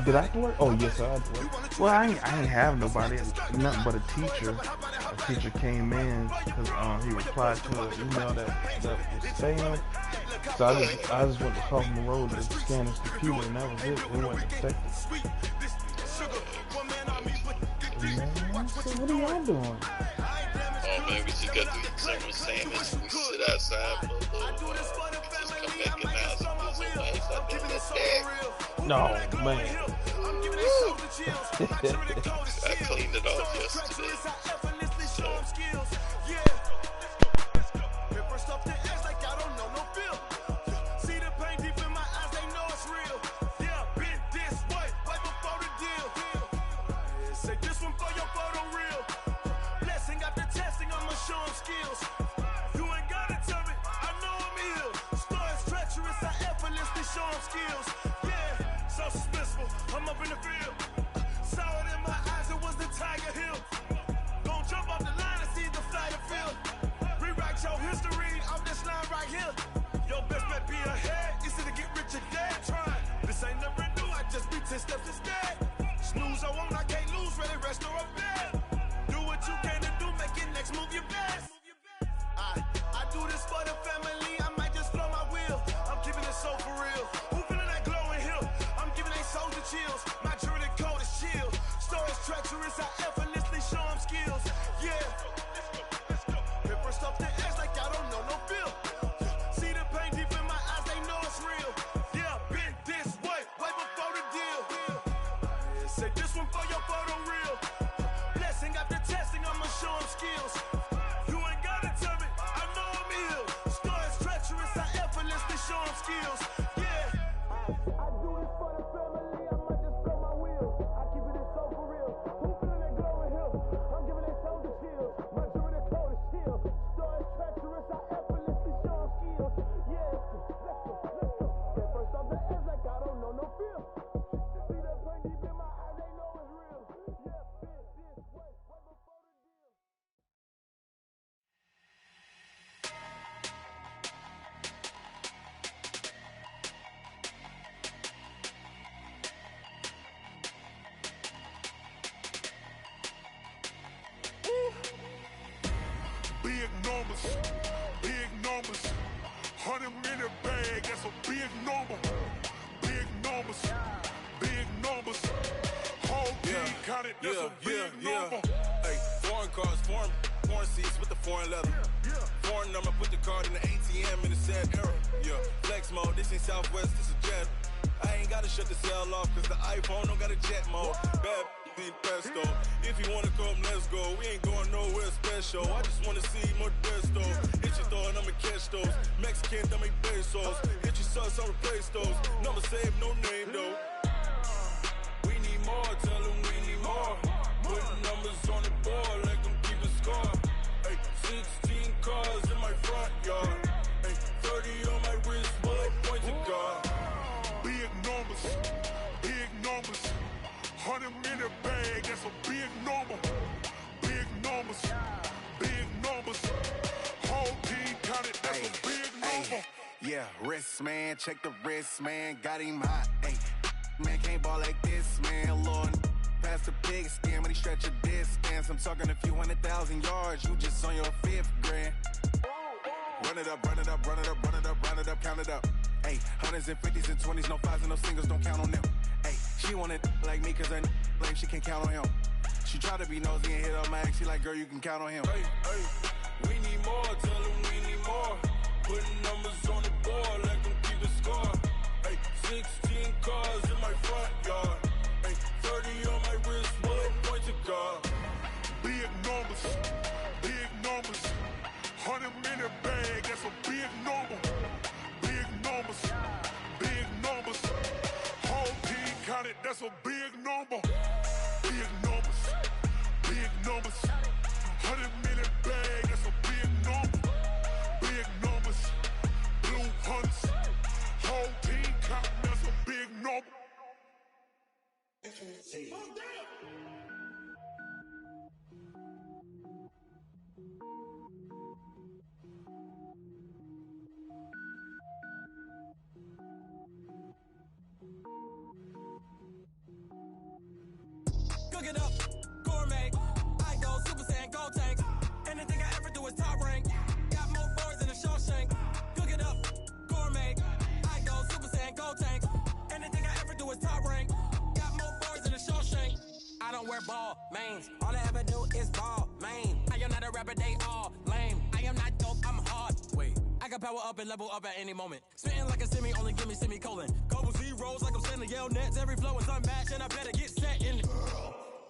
Did I have to work? Oh, yes, I had to work. Well, I ain't have nobody. Nothing but a teacher. A teacher came in because he replied to an email that was spam. So I just went to Kaufman Road to scan his computer, and that was it. It wasn't affected. So what are y'all doing? Oh man, we just got through summer sandwich. We sit outside for a little while. Just come back in the house and do some things. I do that. No, man. I cleaned it off yesterday. So. I'm up in the field. Saw it in my eyes, it was the Tiger Hill. Gon' jump off the line and see the flight of field. Rewrite your history off this line right here. Your best bet be ahead. Easy to get rich or dead trying. This ain't never new, I just be 10 steps instead. Snooze I won't, I can't lose, ready, rest or up bed. Do what you can to do, make your next move your best. I do this for the family, I might just blow my wheel. I'm keeping it so for real. Who feeling that glowing hill? I'm giving they soldier chills. My jewelry code is chill. Stories treacherous, I effortlessly show them skills. Yeah. Paper stuff the edge like I don't know no feel. See the pain deep in my eyes, they know it's real. Yeah, been this way before the deal. Say this one for your photo real. Blessing after testing, I'ma show them skills. You ain't gotta tell me, I know I'm ill. Stories treacherous, I effortlessly show them skills. Yeah. I do this for the family, I might just blow my wheel. I keep it so for real. Who feeling that glowing hill? I'm giving they soldier chills. My jewelry code is chill. Stories treacherous, I effortlessly show them skills. Yeah, let's go. Get first off the edge like I don't know no feel. See that pain deep in my eyes, they know it's real. Yeah, been this way before the deal. Big numbers, 100 minute bag, that's a big number. Big numbers, whole team counted, that's a big number. Hey, foreign cars, foreign seats with the foreign leather. Foreign number, put the card in the ATM in the sad era. Yeah, flex mode, this ain't Southwest, this is Jet. I ain't gotta shut the cell off, cause the iPhone don't got a jet mode. Bad need pesto. If you wanna come, let's go. We ain't going nowhere special. I just wanna see more desto. Hit your thought, I'ma catch those. Mexican, dame pesos. Hit your sauce, I'll replace those. Number save, no name though. We need more, tell them we need more. Put numbers on the board, like them keeping score. Hey, 16 cars in my front yard. Hey, 30 on my wrist, while I point to God. Big numbers, 100 minute bag, that's a big number. Big numbers, whole team Yeah, wrist, man, check the wrist, man, got him hot. Hey, man, can't ball like this, man, Lord. Past the pig skin when he stretch a distance. I'm talking a few 100,000 yards, you just on your 5th grand. Run it up, run it up, run it up, run it up, run it up, count it up. Hey, 100s and 50s and 20s, no 5s and no singles, don't count on them. Hey, she want it like me cause her like she can count on him. She try to be nosy and hit up my ex, she like, girl, you can count on him. Hey, we need more, tell them we need more. Putting numbers on the board, let them keep the score. Hey, 16 cars in my front yard. Hey, 30 on my wrist, bullet point to God. Big numbers, big numbers. 100 minute bag, that's a big number. Big numbers, big numbers. Whole team counted, that's a big number. Big numbers, big numbers. 100 minute bag, that's a big number. Big numbers, blue hunts. Whole team counting, that's a big number. Cook it up, gourmet. I go Super Saiyan, gold tank. Anything I ever do is top rank. Got more boys than a Shawshank. Cook it up, gourmet. I go Super Saiyan, gold tank. Anything I ever do is top rank. Got more boys than a Shawshank. I don't wear ball mains. All I ever do is ball main. I am not a rapper, they all lame. I am not dope, I'm hard. Wait, I can power up and level up at any moment. Spitting like a semi, only give me semicolon. Couple zeros like I'm sending yell nets. Every flow is unmatched and I better get set in.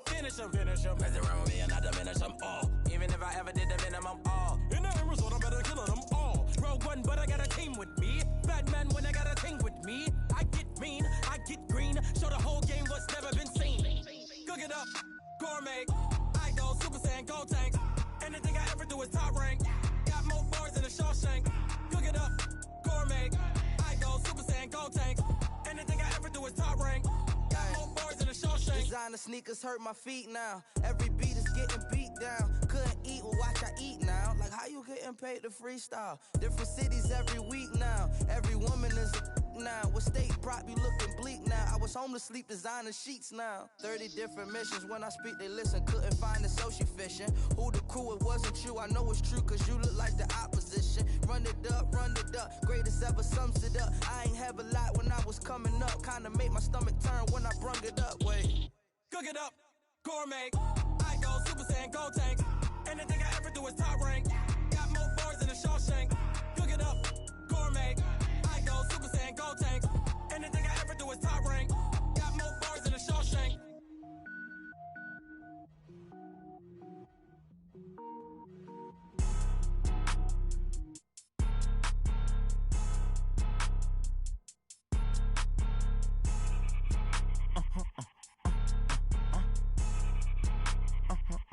Finish them. Mess around with me and I diminish them all. Even if I ever did the minimum, all. In the end result, I'm better killing them all. Rogue one, but I got a team with me. Batman when I got a team with me. I get mean, I get green. Show the whole game what's never been seen. Cook it up, gourmet. I go Super Saiyan, gold tank. Anything I ever do is top rank. Got more bars than a Shawshank. Cook it up, gourmet. I go Super Saiyan, gold tank. Anything I ever do is top rank. Got more bars than a Shawshank. Designer sneakers hurt my feet now. Every beat is getting beat down. Couldn't eat, well watch I eat now. Like how you getting paid to freestyle? Different cities every week now. Every woman is a now. What state prop you looking bleak now? I was home to sleep designer sheets now. 30 different missions. When I speak they listen. Couldn't find it so she fishing. Who the crew, it wasn't you. I know it's true cause you look like the opposition. Run it up, greatest ever sums it up. I ain't have a lot when I was coming up. Kinda made my stomach turn when I brung it up. Wait. Cook it up, gourmet. I go Super Saiyan, gold tank. Anything I ever do is top rank. Got more bars than a Shawshank. Cook it up, gourmet. I go Super Saiyan, gold tank. Anything I ever do is top rank. Got more bars than a Shawshank.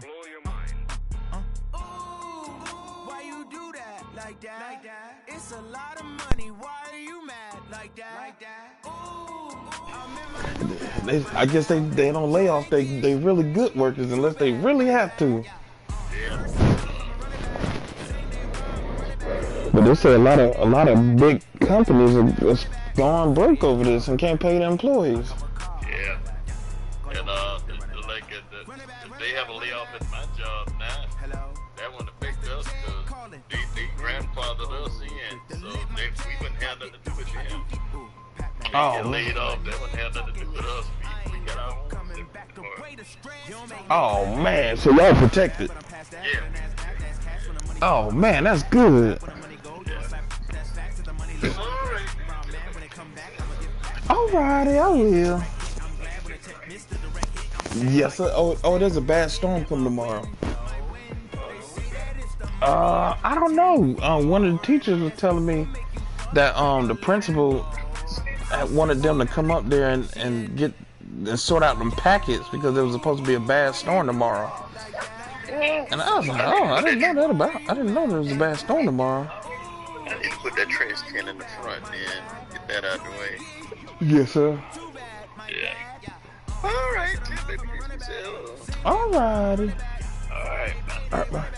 Blow your mind. Why you do that? Like that? It's a lot of money. Why are you mad? Like that? Ooh, I'm in my I guess they don't lay off they really good workers unless they really have to. But they say a lot of big companies are going broke over this and can't pay their employees. Yeah. And like they have a layoff at my job now. That wouldn't affect us because they grandfathered us in, so we wouldn't have nothing to do with them. They get laid off, that wouldn't have nothing to do with us. We got our own. Oh man, so y'all protected. Yeah. Oh man, that's good. Alrighty, I will. Yes, sir. Oh, there's a bad storm coming tomorrow. I don't know. One of the teachers was telling me that the principal wanted them to come up there and get and sort out them packets because there was supposed to be a bad storm tomorrow. And I was like, oh, I didn't know there was a bad storm tomorrow. I need to put that trash can in the front and get that out of the way. Yes, sir. Yeah. Alright, baby. Alrighty. Alright. Alright, bye.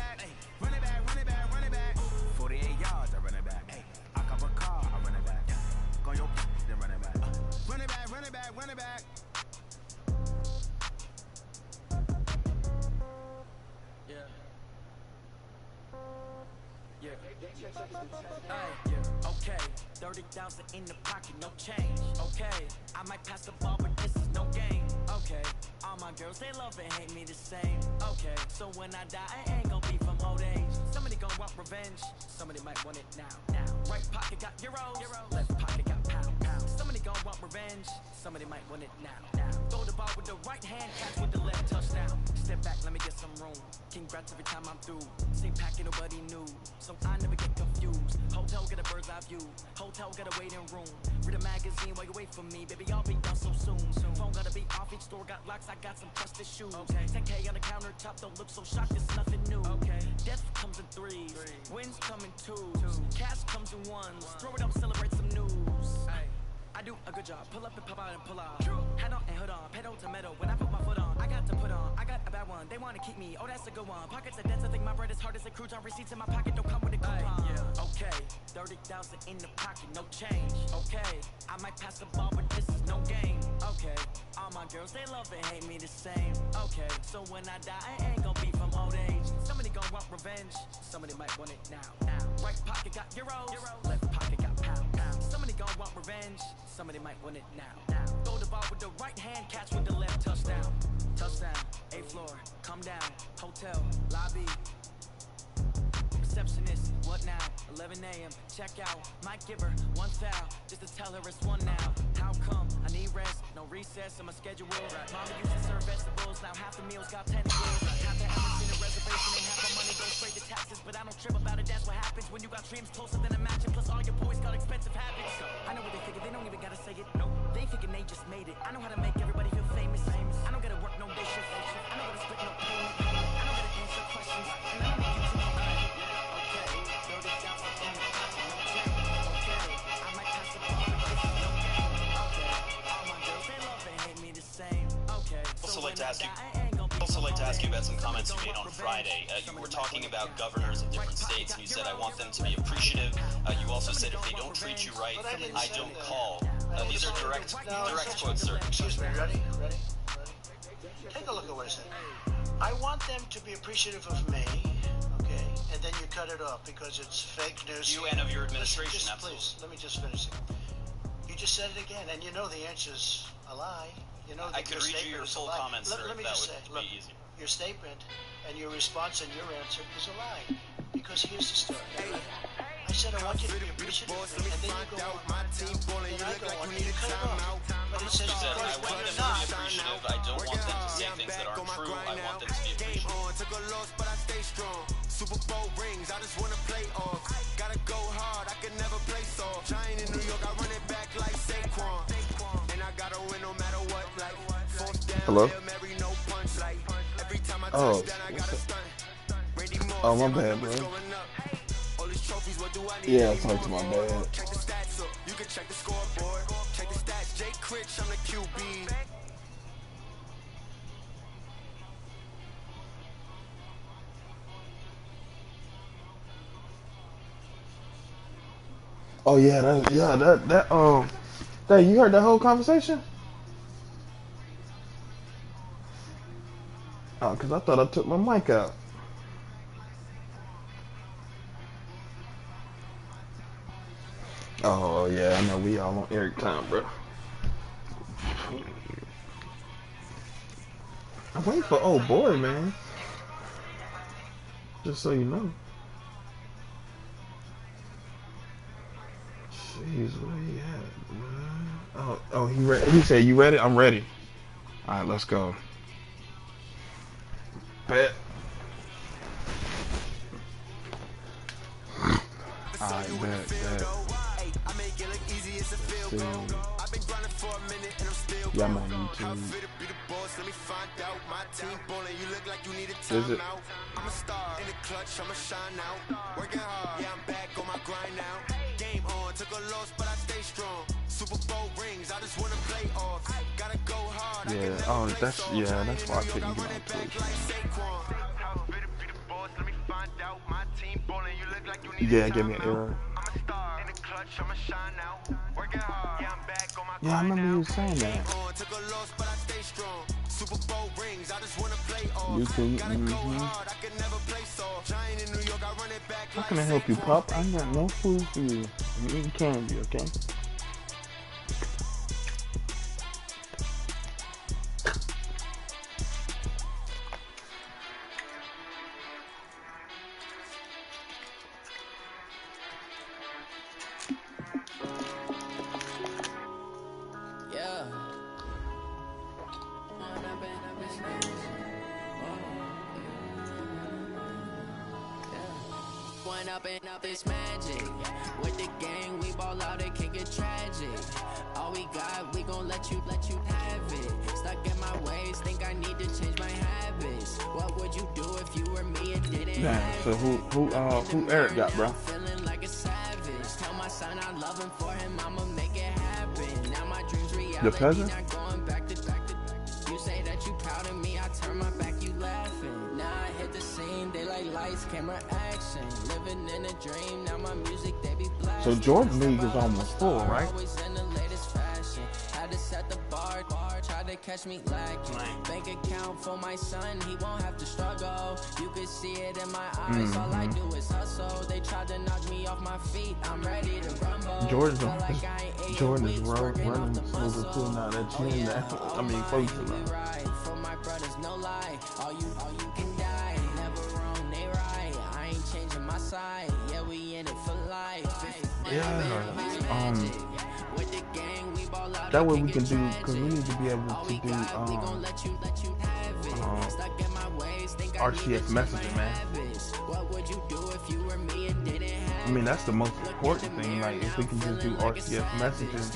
Okay, 30,000 in the pocket, no change. Okay, I might pass the ball, but this is no game. Okay, all my girls, they love and hate me the same. Okay, so when I die, I ain't gon' be from old age. Somebody gon' want revenge, somebody might want it now. Right pocket got euros, left pocket got pounds. Somebody gon' want revenge, somebody might want it now. Throw the ball with the right hand, catch with the left, touchdown. Step back, let me get some room. Congrats every time I'm through. Same packet, nobody knew, so I never get confused. Hotel get a bird's eye view. Hotel got a waiting room. Read a magazine while you wait for me, baby. I'll be done so soon. Phone gotta be off. Each store got locks. I got some trusted shoes. Okay. 10K on the countertop. Don't look so shocked. It's nothing new. Okay. Death comes in threes. Wins come in twos. Cash comes in ones. Throw it up, celebrate some news. I do a good job. Pull up and pop out and pull out. Head on and hood on. Pedal to metal. When I put my foot on, I got to put on. I got a bad one. They wanna keep me. Oh, that's a good one. Pockets are dense. I think my bread is hard as a crouton. Receipts in my pocket don't come with a coupon. Okay, 30,000 in the pocket, no change. Okay, I might pass the ball, but this is no game. Okay, all my girls, they love and hate me the same. Okay, so when I die, I ain't gon' be from old age. Somebody gon' want revenge. Somebody might want it now. Right pocket got euros. Left pocket got pounds. Somebody gon' want revenge. Somebody might want it now. Throw the ball with the right hand, catch with the left, touchdown. Touchdown, 8th floor, come down. Hotel, lobby. Receptionist, what now? 11 a.m. Check out. Might give her one foul just to tell her it's one now. How come? I need rest, no recess in my schedule. Mama used to serve vegetables, now half the meals got tentacles. Half the hours in a reservation and half my money goes straight to taxes. But I don't trip about it, that's what happens when you got dreams closer than a matching. Plus all your boys got expensive habits. I know what they figure, they don't even gotta say it. Nope, they thinking they just made it. I know how to make everybody feel famous. I don't gotta work no day shift. I know how to split no payment. I know how to answer questions. And I don't make you too much. Also like to ask you about some comments you made on Friday. You were talking about governors of different states, and you said, I want them to be appreciative. You also said, if they don't treat you right, I don't call. These are direct quotes, sir. Excuse me, ready? Take a look at what I said. I want them to be appreciative of me, okay, and then you cut it off because it's fake news. You and of your administration, just, absolutely. Please, let me just finish it. You just said it again, and you know the answer's a lie. You know I could read you your full comments, sir, let me that just would say, be easy. Your statement and your response and your answer is a lie. Because here's the story. I said I want you to be appreciative, and then you go on. Then I go on, and you cut it off. But it says, I want them to be appreciative. I don't want them to say things that aren't true. I want them to be appreciative. Took a loss, but I stay strong. Super Bowl rings, I just wanna play off. Gotta go hard, I can never play soft. Giant in New York, I run it back like Saquon. And I gotta win no matter what. Like fourth down, hello? Mary, no punch. Like every time I Oh, touch, then I gotta stunt. oh, my bad, bro. Yeah, I talked to my dad. Check the stats up. You can check the scoreboard. Check the stats. Jake Critch, I'm the QB. Oh yeah, that you heard that whole conversation? Oh, cause I thought I took my mic out. Oh yeah, I know we all on Eric time, bro. I'm waiting for old boy, man. Just so you know. Jeez, where he at, man? Oh, he ready. He said, "You ready?" I'm ready. All right, let's go. Bet. Alright, bet. Yeah, I'm on YouTube. Is it? I'm a star in the clutch, I'ma shine out. Working hard, yeah, I'm back on my grind now. Game on, took a loss, but I stay strong. Super Bowl rings, I just wanna play off. Gotta go hard. Yeah, oh, that's why I couldn't get on Twitch. Yeah, give me an error. much, I'ma shine out. Working hard, yeah, I'm back on my Yeah, I remember you saying that. took a loss, but I stay strong. Super Bowl rings, I just wanna play off. YouTube. Gotta go hard, I can never play soft. Giant in New York, I run it back How like can I help you, pup? I got no food for you. I'm eating candy, okay? Up this magic with the gang, we ball out, it can get tragic. All we got, we gon' let you have it. Stuck in my ways, think I need to change my habits. What would you do if you were me and didn't have so who Eric got, bro? Feeling like a savage. Tell my son I love him, for him I'ma make it happen. Now my dreams reality, the peasant? not going back to you say that you proud of me, I turn my back, you laughing. Now I hit the scene, they like lights, camera, action. Living in a dream, now my music, they be blasting. So Jordan League is almost full, right? Always in the latest fashion. Had to set the bar, tried to catch me lacking. Bank account for my son, he won't have to struggle. You could see it in my eyes, all I do is hustle. They tried to knock me off my feet, I'm ready to rumble. Jordan is running over too now. That team that focusing on. For my brothers, no lie. All you can die. Never wrong, they right. I ain't changing my side. Yeah, we in it for life. That way we can do, because we need to be able to do RCS messaging, man. I mean, that's the most important thing. Like, if we can just do RCS messaging, is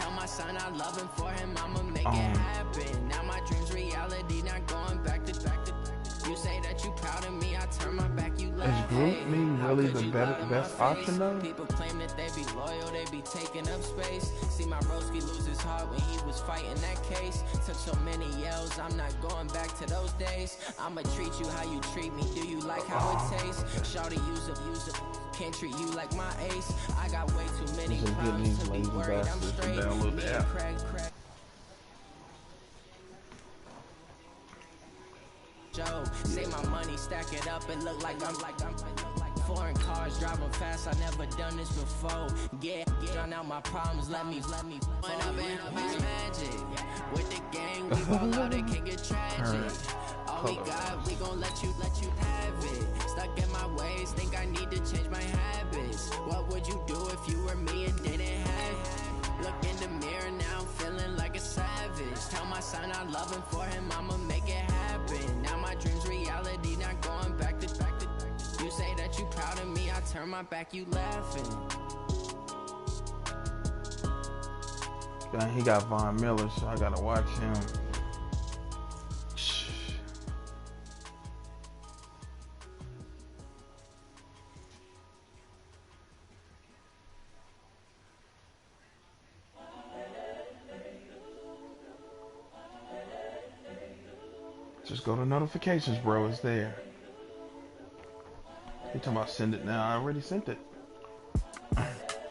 Group Me really the best option though? People claim that they be loyal, they be taking up space. See my broski lose his heart when he was fighting that case. Took so many yells, I'm not going back to those days. I'ma treat you how you treat me. Do you like how it tastes? Shawty use up. Can't treat you like my ace. I got way too many problems to be worried. I'm straight. Download the app. Joe, say my money, stack it up, and look like I'm foreign cars driving fast. I never done this before. Get drown out my problems. Let me run up and magic with the gang. We ball out, it can get tragic. All we got, we gon' let you have it. Stuck in my ways, think I need to change my habits. What would you do if you were me and didn't have it? Look in the mirror now, feeling like a savage. Tell my son I love him, for him I'ma make it happen. Now my dreams reality, not going back to you say that you proud of me, I turn my back, you laughing. He got Von Miller, so I gotta watch him. Just go to notifications, bro. It's there. You talking about send it now? I already sent it.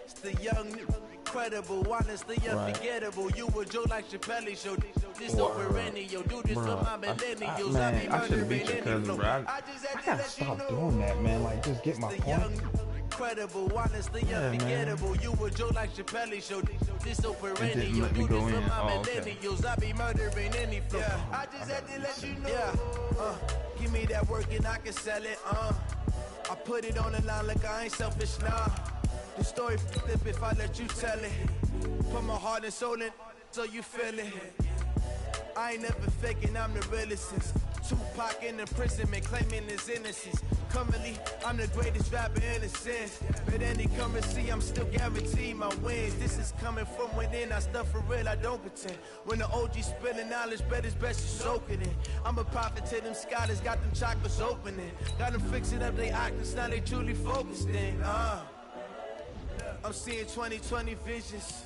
It's the young, incredible, honestly unforgettable. You were Joe like Chappelle show. This over perennial. Do this for my millennials. Man, I should have beat your cousin, bro. I gotta stop doing that, man. Like, just get my point. Incredible, honestly unforgettable. You were Joe like Chappelle show. This over perennial. Didn't let me go in. Oh, okay. I be murdering any flow. I just had to let you know. Give me that work and I can sell it. I put it on the line like I ain't selfish, nah. The story flip if I let you tell it. Put my heart and soul in so you feel it. I ain't never faking, I'm the realest since Tupac in imprisonment, claiming his innocence. Currently, I'm the greatest rapper in a sense. But any currency, I'm still guaranteed my wins. This is coming from within, I stuff for real, I don't pretend. When the OG spilling knowledge, bet it's best to soak it in. I'm a prophet to them scholars, got them chakras opening. Got them fixing up they actors, now they truly focused in. I'm seeing 2020 visions.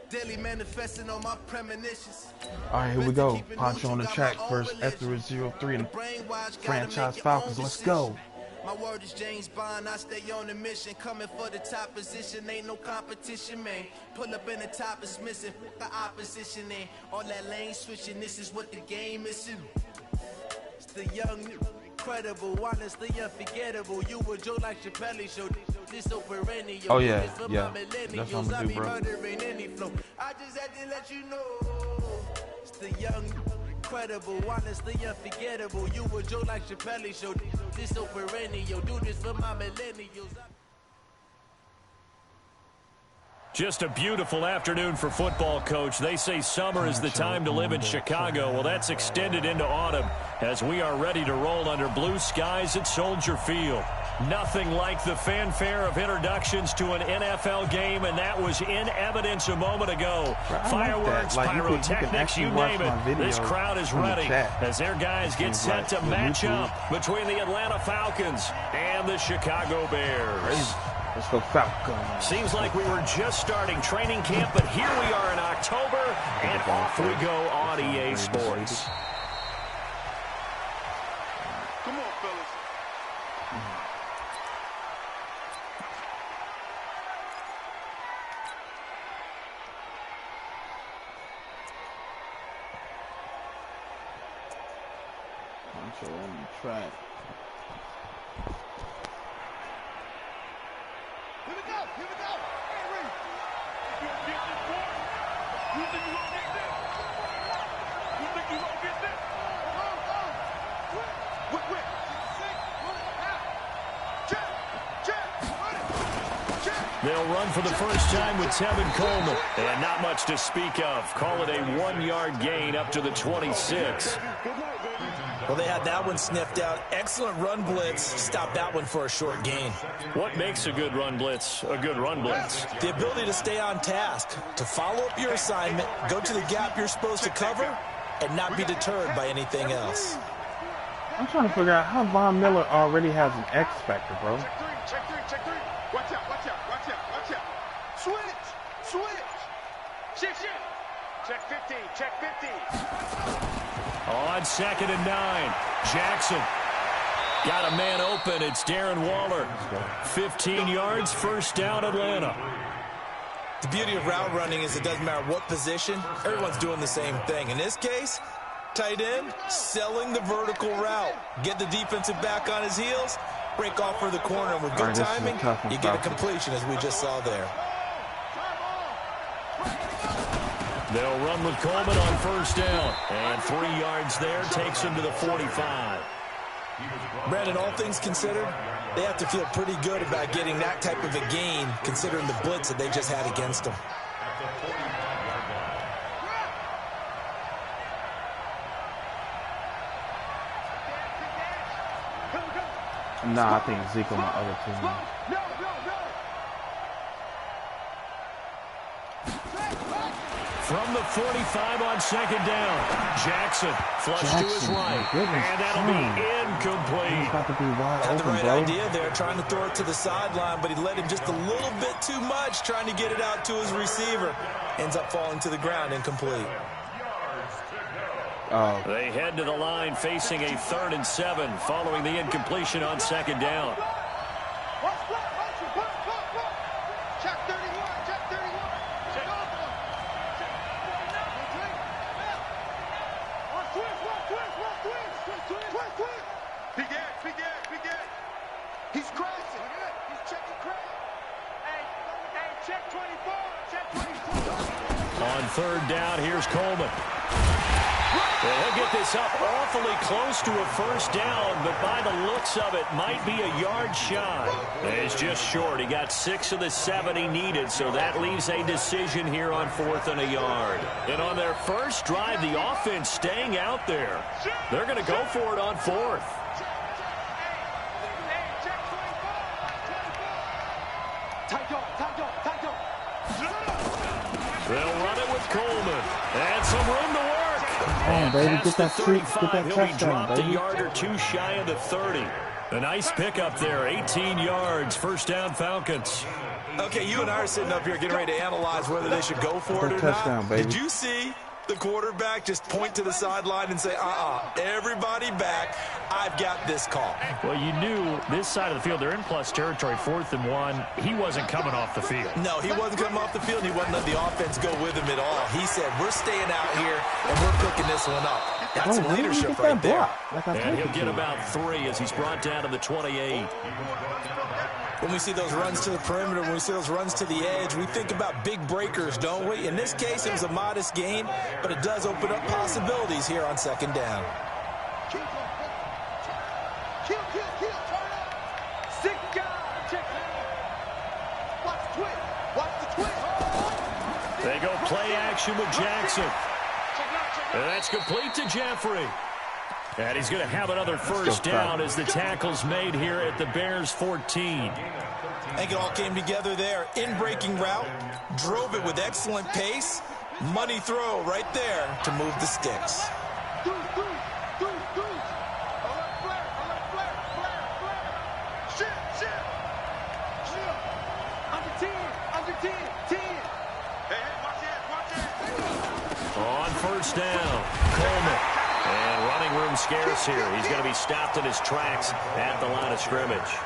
Daily manifesting on my premonitions. Alright, here we go. Poncho on the track. First F03 and franchise Falcons. Let's go. My word is James Bond, I stay on the mission. Coming for the top position, ain't no competition, man. Pull up in the top is missing, the opposition ain't. All that lane switching, this is what the game is in. It's the young, incredible, honestly unforgettable. You were Joe like Chappelle show. This so perennial. Oh yeah, that's what I'm gonna do, bro. I just had to let you know. It's the young, incredible, honestly unforgettable. You were Joe like Chappelle show. This so perennial. Do this for my millennials. Just a beautiful afternoon for football, Coach. They say summer is the time to live in Chicago. Well, that's extended into autumn as we are ready to roll under blue skies at Soldier Field. Nothing like the fanfare of introductions to an NFL game, and that was in evidence a moment ago. Fireworks, pyrotechnics, you name it. This crowd is ready as their guys get set to match up between the Atlanta Falcons and the Chicago Bears. Let's go Falcons. Seems like we were just starting training camp, but here we are in October, and off we go on EA Sports. Come on, fellas. Control on the track. Here we go. Hey, Reed. You gonna get this, boy? You think you gonna get this? You think you gonna get this? Quick. They'll run for the first time with Tevin Coleman. And not much to speak of. Call it a 1-yard gain up to the 26. Well, they had that one sniffed out. Excellent run blitz. Stopped that one for a short gain. What makes a good run blitz a good run blitz? The ability to stay on task, to follow up your assignment, go to the gap you're supposed to cover, and not be deterred by anything else. I'm trying to figure out how Von Miller already has an X factor, bro. Check three. Watch out. Switch. Shift. Check 15. On 2nd and 9, Jackson got a man open. It's Darren Waller. 15 yards, first down, Atlanta. The beauty of route running is it doesn't matter what position, everyone's doing the same thing. In this case, tight end, selling the vertical route. Get the defensive back on his heels, break off for the corner, and with good timing, you get a completion as we just saw there. They'll run with Coleman on first down. And 3 yards there takes him to the 45. Brandon, all things considered, they have to feel pretty good about getting that type of a gain considering the blitz that they just had against them. Nah, I think Zeke on my other team. From the 45 on 2nd down, Jackson flushed to his right, and that'll be incomplete. Had the right idea there, trying to throw it to the sideline, but he let him just a little bit too much, trying to get it out to his receiver. Ends up falling to the ground, incomplete. They head to the line facing a 3rd and 7 following the incompletion on 2nd down. He's crossing. He's checking crack. Hey, check 24. Check 24. On 3rd down, here's Coleman. Well, he'll get this up awfully close to a first down, but by the looks of it, might be a yard shy. It's just short. He got 6 of the 7 he needed, so that leaves a decision here on 4th and a yard. And on their first drive, the offense staying out there. They're going to go for it on 4th. They'll run it with Coleman. And some room to work. Come on, baby. Get that touchdown, He'll be dropped a yard or 2 shy of the 30. A nice pickup there. 18 yards. First down, Falcons. Okay, you and I are sitting up here getting ready to analyze whether they should go for it or not. Baby. Did you see the quarterback just point to the sideline and say, everybody back. I've got this call. Well, you knew this side of the field, they're in plus territory, 4th and 1. He wasn't coming off the field. No, he wasn't coming off the field. He wasn't letting the offense go with him at all. He said, we're staying out here, and we're picking this one up. That's some leadership right there. And he'll get about 3 as he's brought down to the 28. When we see those runs to the perimeter, when we see those runs to the edge, we think about big breakers, don't we? In this case, it was a modest gain, but it does open up possibilities here on 2nd down. Kill, turn up. 6 guys, check it out. Watch the twist. They go play action with Jackson. And that's complete to Jeffrey. And he's going to have another first down as the tackle's made here at the Bears 14. I think it all came together there. In-breaking route, drove it with excellent pace. Money throw right there to move the sticks. On first down, Coleman. And running room scarce here. He's going to be stopped in his tracks at the line of scrimmage.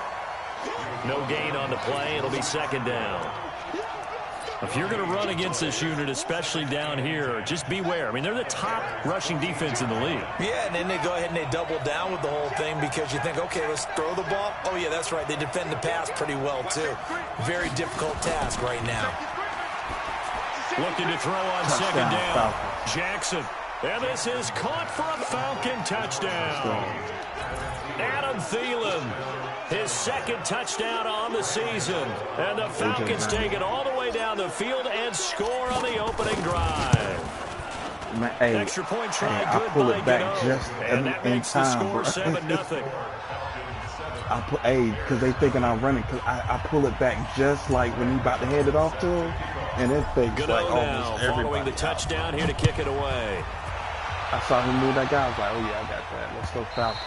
No gain on the play. It'll be 2nd down. If you're going to run against this unit, especially down here, just beware. I mean, they're the top rushing defense in the league. Yeah, and then they go ahead and they double down with the whole thing because you think, okay, let's throw the ball. Oh, yeah, that's right. They defend the pass pretty well, too. Very difficult task right now. Looking to throw on 2nd down. Jackson. And this is caught for a Falcon touchdown. Adam Thielen, his 2nd touchdown on the season. And the Falcons take it all the way down the field and score on the opening drive. Extra point try, good pull by it back Gano. just And that makes the score 7-0. Because they thinking I'm running. Because I pull it back just like when you about to hand it off to him. And it fakes like almost everybody. Following the touchdown here to kick it away. I saw him move that guy. I was like, oh, yeah, I got that. Let's go Falcons.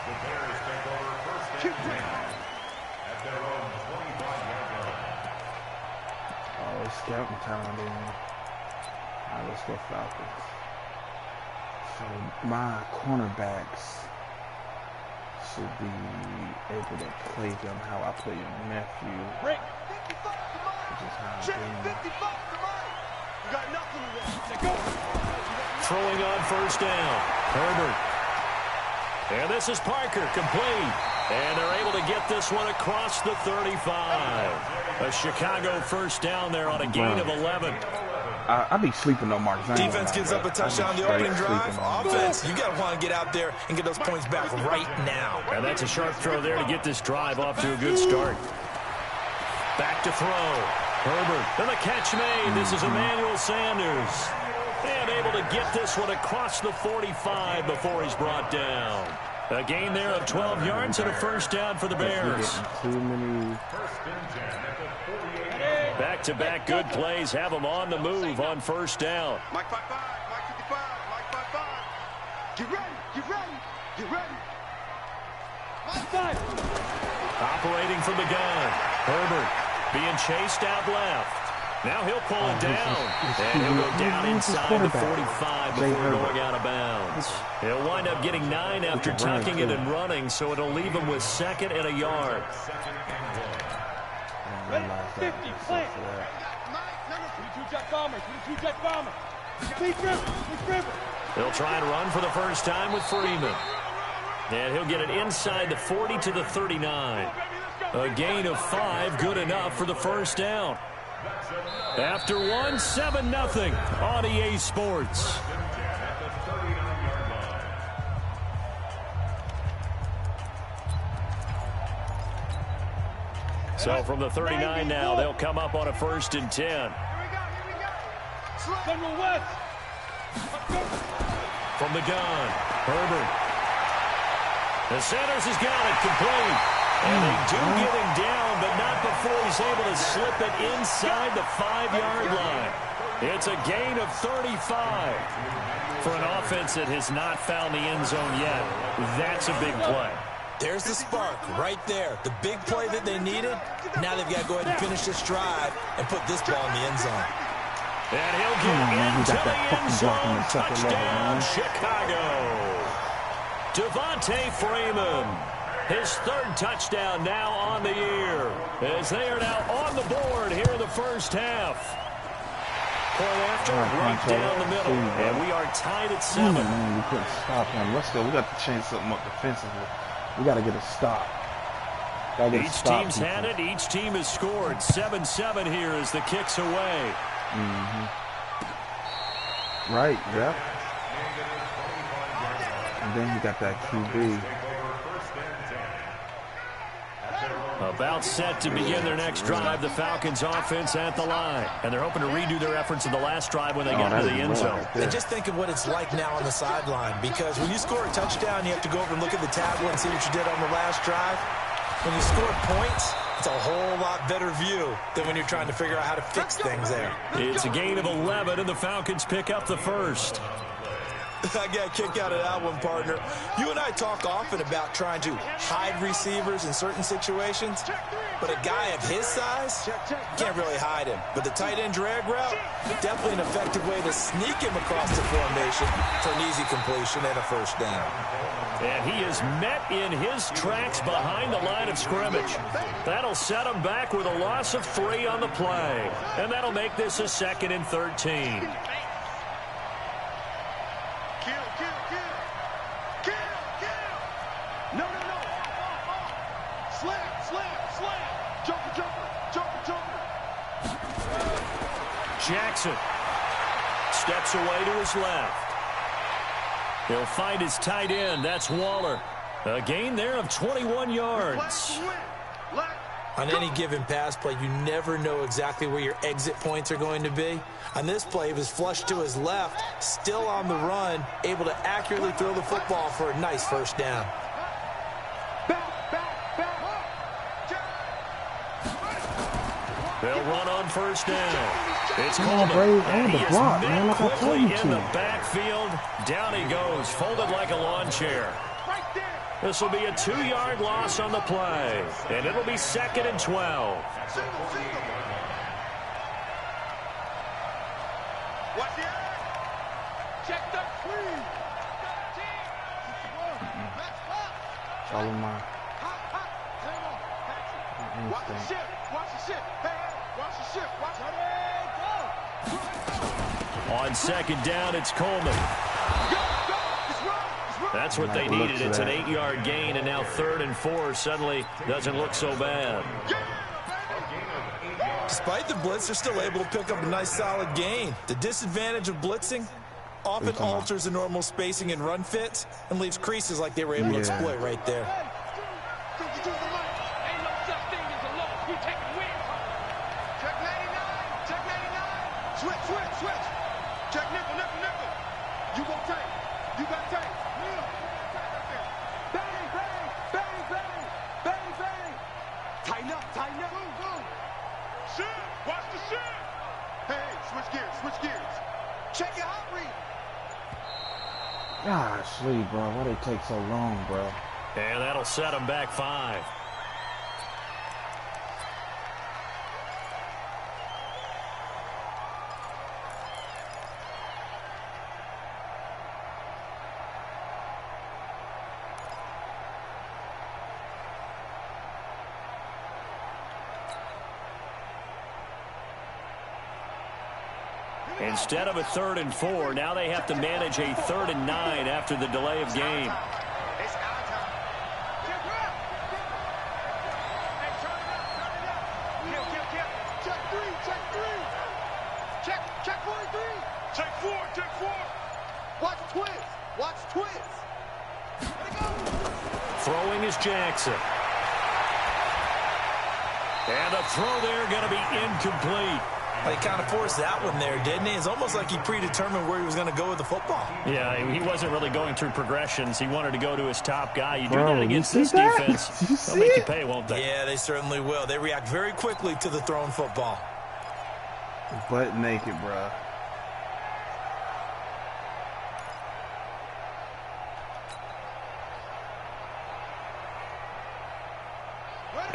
The Bears take over 1st and 10 at their own 25-yard line. Oh, it's scouting time, then. All right, let's go Falcons. So my cornerbacks should be able to play them how I play your nephew. Which is how I do. You got nothing to go. Throwing on first down. Herbert. And this is Parker, complete. And they're able to get this one across the 35. A Chicago first down there on a gain of 11. I be sleeping on Mark. Defense gives up a touchdown the opening drive. Offense, you got to want to get out there and get those points back right now. And that's a sharp throw there to get this drive off to a good start. Back to throw. Herbert. And the catch made. This is Emmanuel Sanders. And able to get this one across the 45 before he's brought down. A gain there of 12 yards and a first down for the Bears. Too many. Back-to-back good plays have them on the move on first down. Mike 5-5, Mike 55, Mike 5-5. Get ready. Mike 5. Operating from the gun. Herbert being chased out left. Now he'll pull it down. And he'll go down inside the 45 before going out of bounds. He'll wind up getting 9 after tucking it and running, so it'll leave him with 2nd and a yard. 50, plant. 22 jet bomber, 22 jet bomber. Big river. He'll try and run for the first time with Freeman. And he'll get it inside the 40 to the 39. A gain of 5, good enough for the first down. After 1, 7-0 on EA Sports. So from the 39 now, they'll come up on a 1st and 10. General West. From the gun, Herbert. The Sanders has got it complete. And they do get him down, but not before he's able to slip it inside the 5-yard line. It's a gain of 35. For an offense that has not found the end zone yet, that's a big play. There's the spark right there. The big play that they needed. Now they've got to go ahead and finish this drive and put this ball in the end zone. And he'll get into the end zone. Touchdown, Chicago. Devontae Freeman, his third touchdown now on the year, as they are now on the board here in the first half. Point after, right down the middle, and we are tied at 7. Man, we couldn't stop him. Let's go. We got to change something up defensively. We got to get a stop. Each team's had it. Each team has scored. 7-7 here as the kick's away. Right, yep. And then you got that QB. About set to begin their next drive, the Falcons offense at the line. And they're hoping to redo their efforts of the last drive when they get into the end zone. And just think of what it's like now on the sideline, because when you score a touchdown, you have to go over and look at the tablet and see what you did on the last drive. When you score points, it's a whole lot better view than when you're trying to figure out how to fix things there. It's a gain of 11, and the Falcons pick up the first. I got a kick out of that one, partner. You and I talk often about trying to hide receivers in certain situations, but a guy of his size, can't really hide him. But the tight end drag route, definitely an effective way to sneak him across the formation for an easy completion and a first down. And he is met in his tracks behind the line of scrimmage. That'll set him back with a loss of 3 on the play. And that'll make this a 2nd and 13. Jackson steps away to his left. He'll find his tight end. That's Waller. A gain there of 21 yards. On any given pass play, you never know exactly where your exit points are going to be. On this play, he was flushed to his left, still on the run, able to accurately throw the football for a nice first down. They'll run on first down. It's Coleman. And he is met quickly in the backfield. Down he goes, folded like a lawn chair. This will be a 2-yard loss on the play, and it'll be 2nd and 12. Follow my Watch the ship. Watch the ship. Watch the ship. Watch it. On 2nd down, it's Coleman. That's what they needed. It's an 8-yard gain, and now 3rd and 4 suddenly doesn't look so bad. Despite the blitz, they're still able to pick up a nice solid gain. The disadvantage of blitzing often alters the normal spacing and run fits and leaves creases like they were able to exploit right there. Gosh, bro, why they take so long, bro? And that'll set them back 5. Instead of a 3rd and 4, now they have to manage a 3rd and 9 after the delay of game. Throwing is Jackson. And the throw there going to be incomplete. Well, he kind of forced that one there, didn't he? It's almost like he predetermined where he was going to go with the football. Yeah, he wasn't really going through progressions. He wanted to go to his top guy. You do that against this defense, they'll make you pay, won't they? Yeah, they certainly will. They react very quickly to the thrown football. Butt naked, bro.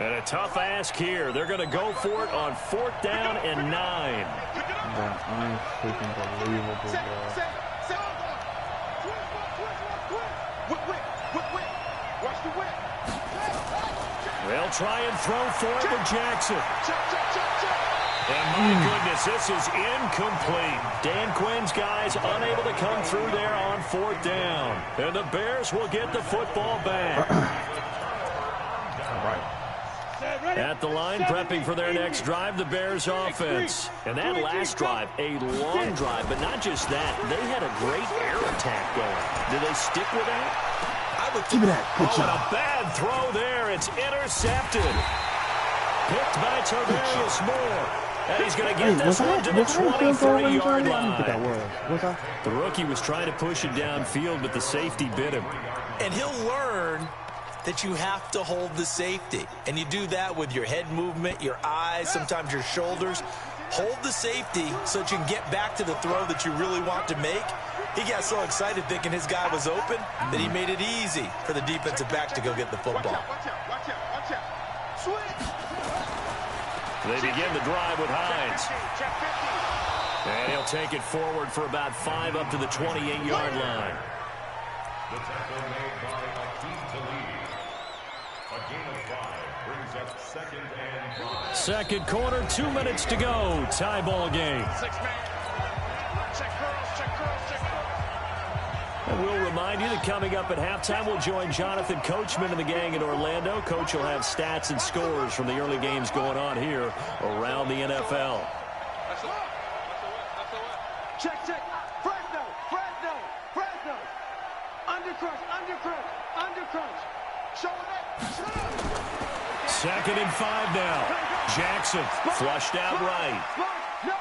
And a tough ask here. They're going to go for it on 4th down and 9. That's unbelievable, bro. They'll try and throw for it to Jackson. And my goodness, this is incomplete. Dan Quinn's guys unable to come through there on 4th down. And the Bears will get the football back. All right. At the line, prepping for their next drive, the Bears offense. And that last drive, a long drive, but not just that. They had a great air attack going. Do they stick with that? Give me that. Good job. A bad throw there. It's intercepted. Picked by Tavarius Moore. And he's going to get this one to the 23-yard line. The rookie was trying to push it downfield, but the safety bit him. And he'll learn that you have to hold the safety. And you do that with your head movement, your eyes, sometimes your shoulders. Hold the safety so that you can get back to the throw that you really want to make. He got so excited thinking his guy was open that he made it easy for the defensive back to go get the football. They begin the drive with Hines. And he'll take it forward for about 5 up to the 28-yard line. The tackle made by Akeem Talib. A gain of 5 brings up 2nd and 5. Second quarter, 2 minutes to go. Tie ball game. And we'll remind you that coming up at halftime, we'll join Jonathan Coachman and the gang in Orlando. Coach will have stats and scores from the early games going on here around the NFL. Check. Fresno. Undercrunch. Show it up. 2nd and 5 now. Jackson flushed out right. No.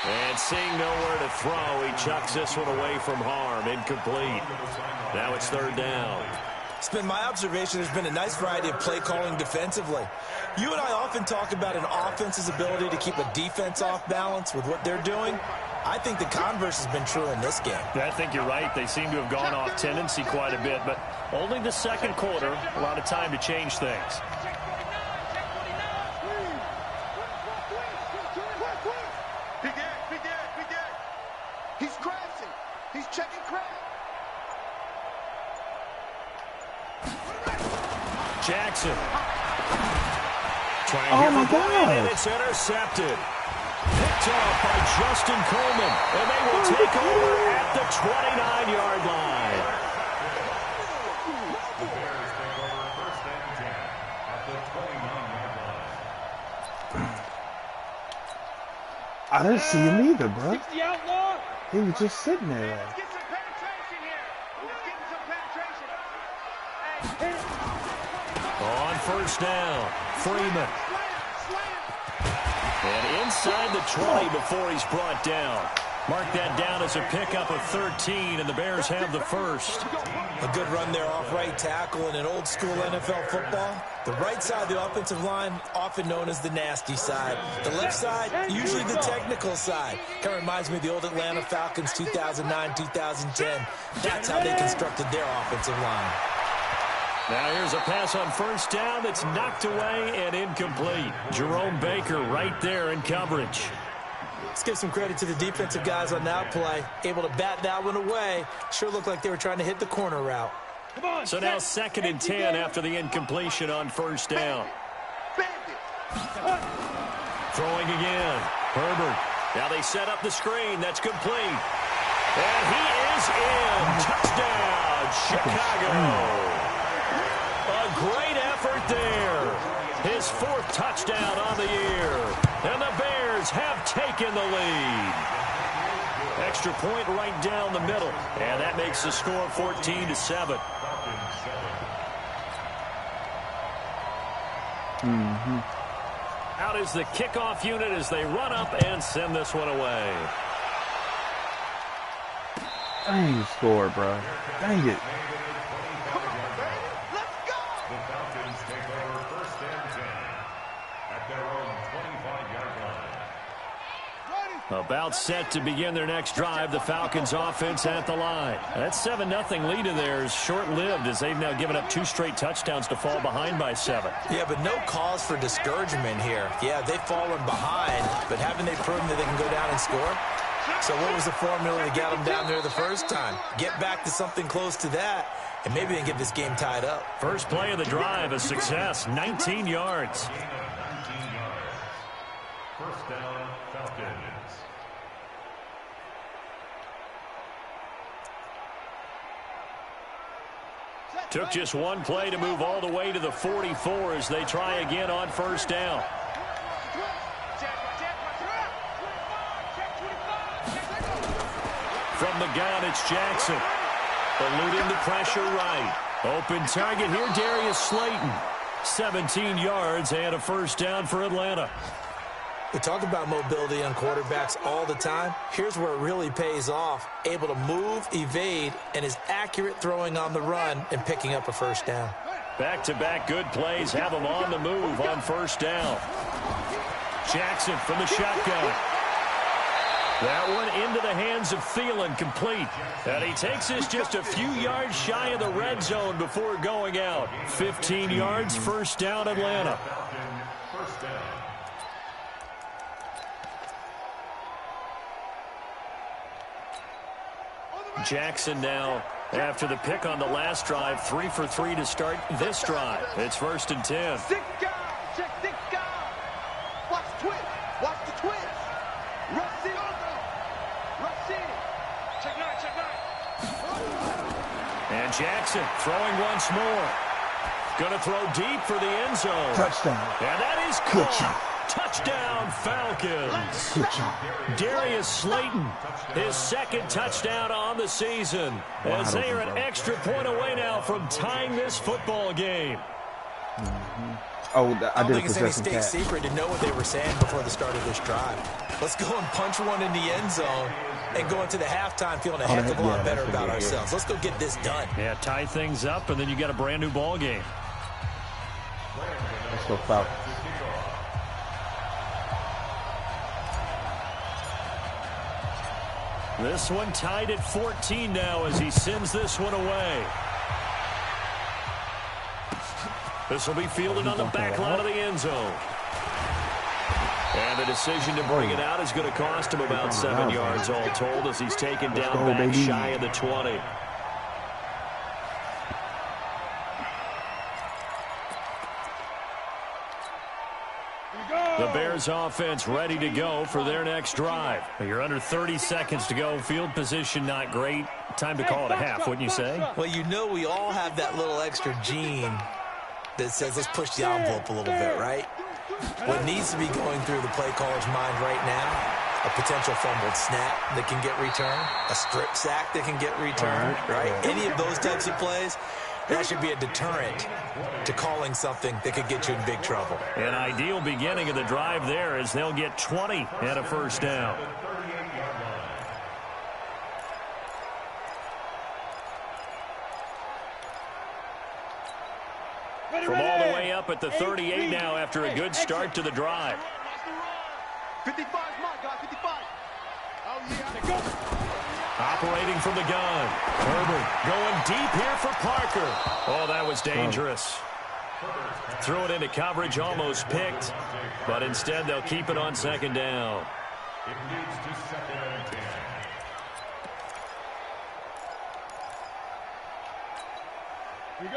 And seeing nowhere to throw, he chucks this one away from harm. Incomplete. Now it's 3rd down. It's been my observation there's been a nice variety of play calling defensively. You and I often talk about an offense's ability to keep a defense off balance with what they're doing. I think the converse has been true in this game. I think you're right. They seem to have gone off tendency quite a bit, but only the second quarter, a lot of time to change things. He's crashing. He's checking crash. Jackson. Oh my God. And it's intercepted. Picked off by Justin Coleman. And they will take over at the 29-yard line. The Bears take over 1st and 10 at the 29-yard line. I didn't see him either, bro. 60 outlaw. He was just sitting there. Let's get some penetration here. Let's get some penetration. On 1st down, Freeman. And inside the 20 before he's brought down. Mark that down as a pickup of 13, and the Bears have the first. A good run there off right tackle in an old school NFL football. The right side of the offensive line, often known as the nasty side. The left side, usually the technical side. Kind of reminds me of the old Atlanta Falcons 2009-2010. That's how they constructed their offensive line. Now here's a pass on 1st down that's knocked away and incomplete. Jerome Baker right there in coverage. Let's give some credit to the defensive guys on that play. Able to bat that one away. Sure looked like they were trying to hit the corner route. So now 2nd and 10 after the incompletion on 1st down. Throwing again. Herbert. Now they set up the screen. That's complete. And he is in. Touchdown, Chicago. A great effort there. His 4th touchdown on the year. And the Bears have taken the lead. Extra point right down the middle. And that makes the score 14-7. Out is the kickoff unit as they run up and send this one away. Dang, you scored, bro. Dang it. The Falcons take over 1st and 10 at their own 25-yard line. About set to begin their next drive, the Falcons offense at the line. That 7-0 lead of theirs short-lived as they've now given up 2 straight touchdowns to fall behind by 7. Yeah, but no cause for discouragement here. Yeah, they've fallen behind, but haven't they proven that they can go down and score? So what was the formula to get them down there the first time? Get back to something close to that, and maybe they can get this game tied up. First play of the drive, a success, 19 yards. First down, Falcons. Took just one play to move all the way to the 44 as they try again on first down. From the gun, it's Jackson. Eluding the pressure right. Open target here, Darius Slayton. 17 yards and a first down for Atlanta. We talk about mobility on quarterbacks all the time. Here's where it really pays off. Able to move, evade, and is accurate throwing on the run and picking up a first down. Back-to-back good plays have them on the move on first down. Jackson from the shotgun. That one into the hands of Thielen, complete. And he takes this just a few yards shy of the red zone before going out. 15 yards, first down, Atlanta. First down. Jackson now, after the pick on the last drive, 3 for 3 to start this drive. It's first and 10. Check six guys. Watch the twist. Watch the twist. Rush in. Rush in. Check nine. And Jackson throwing once more. Going to throw deep for the end zone. Touchdown. And that is caught. Touchdown, Falcons. Good job. Darius Slayton, his second touchdown on the season. As they are an extra point away now from tying this football game. Oh, I don't did think it's any possession state cat. secret to know what they were saying before the start of this drive. Let's go and punch one in the end zone and go into the halftime feeling a heck of a lot better about ourselves. Let's go get this done. Yeah, tie things up, and then you got a brand new ball game. Let's go Falcons. This one tied at 14 now as he sends this one away. This will be fielded on the back line of the end zone. And the decision to bring it out is going to cost him about 7 yards all told as he's taken down back shy of the 20. The Bears offense ready to go for their next drive. You're under 30 seconds to go. Field position not great. Time to call it a half, wouldn't you say? Well, you know we all have that little extra gene that says let's push the envelope a little bit, right? What needs to be going through the play caller's mind right now, a potential fumbled snap that can get returned, a strip sack that can get returned, right? Any of those types of plays, that should be a deterrent to calling something that could get you in big trouble. An ideal beginning of the drive there as they'll get 20 and a first down. From all the way up at the 38 now after a good start to the drive. 55 my guy, 55. Oh, yeah, go. Operating from the gun. Herbert going deep here for Parker. Oh, that was dangerous. Threw it into coverage, almost picked. But instead, they'll keep it on second down. It leads to second and 10.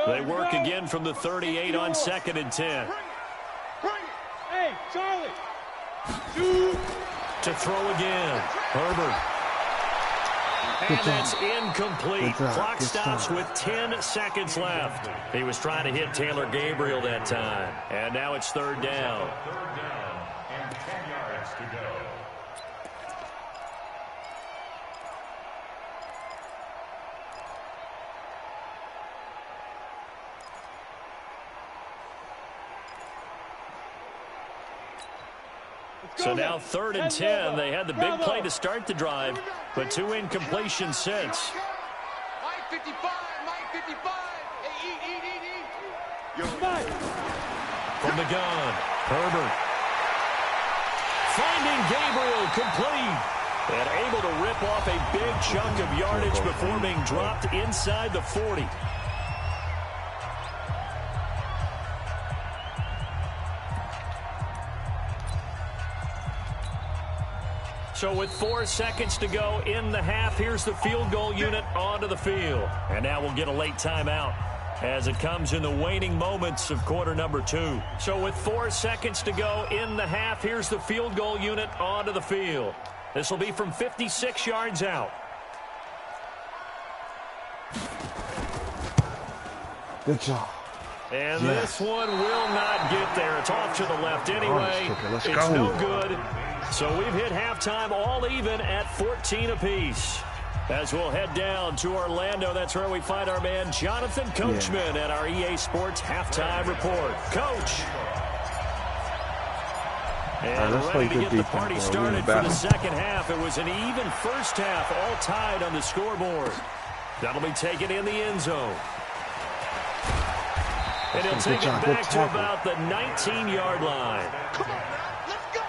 They work again from the 38 on second and 10. Hey, Charlie. To throw again. Herbert. And that's incomplete. Clock stops with 10 seconds left. He was trying to hit Taylor Gabriel that time. And now it's third down. Third down and 10 yards to go. So now third and 10. They had the big play to start the drive, but 2 incompletions since. Mike 55, Mike 55. Hey, eat. Yo, Mike. From the gun, Herbert. finding Gabriel complete. And able to rip off a big chunk of yardage before being dropped inside the 40. So with 4 seconds to go in the half, here's the field goal unit onto the field. And now we'll get a late timeout as it comes in the waning moments of quarter number 2. So with 4 seconds to go in the half, here's the field goal unit onto the field. This will be from 56 yards out. Good job. And this one will not get there. It's off to the left anyway. It's no good. So we've hit halftime all even at 14 apiece. As we'll head down to Orlando, that's where we find our man Jonathan Coachman at our EA Sports Halftime Report. Coach. And ready to get the party started for the second half. It was an even first half, all tied on the scoreboard. That'll be taken in the end zone. And he'll take it back to about the 19-yard line. Come on, man. Let's go.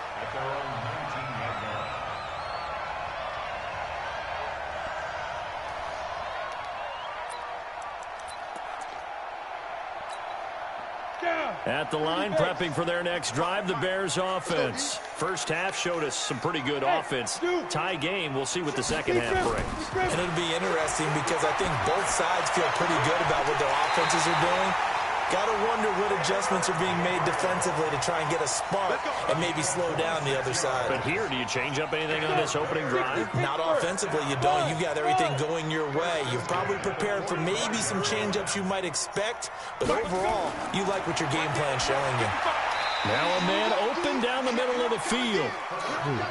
At the line, prepping for their next drive, the Bears offense. First half showed us some pretty good offense. Tie game, we'll see what the second half brings. And it'll be interesting because I think both sides feel pretty good about what their offenses are doing. Got to wonder what adjustments are being made defensively to try and get a spark and maybe slow down the other side. But here, do you change up anything on this opening drive? Not offensively, you don't. You've got everything going your way. You've probably prepared for maybe some change-ups you might expect, but overall, you like what your game plan's showing you. Now a man open down the middle of the field.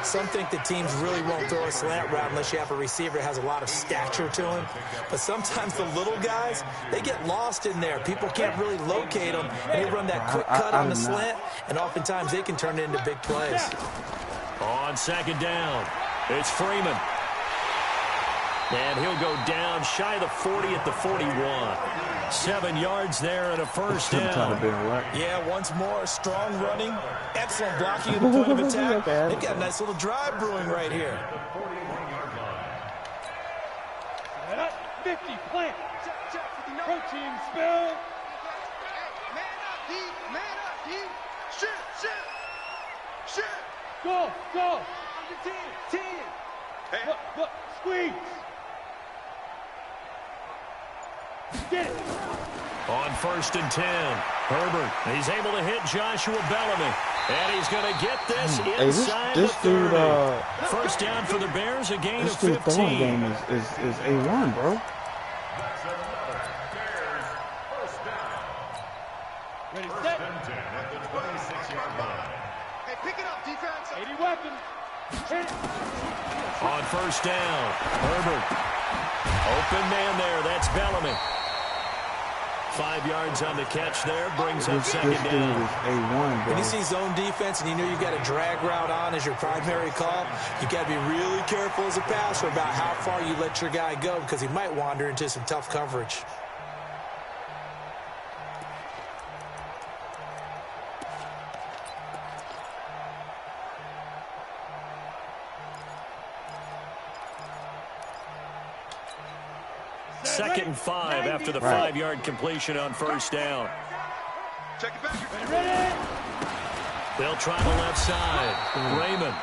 Some think that teams really won't throw a slant route unless you have a receiver that has a lot of stature to him. But sometimes the little guys, they get lost in there. People can't really locate them, and they run that quick cut on the slant, and oftentimes they can turn it into big plays. On second down, it's Freeman. And he'll go down shy of the 40 at the 41. 7 yards there and a first down. Yeah, once more, strong running, excellent blocking at the point of attack. They've got a nice little drive brewing right here. 50, plant. Protein spill. Man up, D. Man up, D. Shit. Go. Under 10. Hey. Look, squeeze. Get it. On first and 10, Herbert, he's able to hit Joshua Bellamy, and he's going to get this inside this the 30. dude, first down for the Bears, a gain of this dude 15. throwing game is A1, bro. Ready, set. At the 26-yard line. Hey, pick it up, defense. 80 weapons. Hit it. On first down, Herbert. Open man there, that's Bellamy. 5 yards on the catch there, brings up second down. This dude is A1, bro. When you see zone defense and you know you've got a drag route on as your primary call, you've got to be really careful as a passer about how far you let your guy go because he might wander into some tough coverage. Second and 5 after the 5-yard completion on first down. Check it back. Ready. They'll try the left side. Raymond.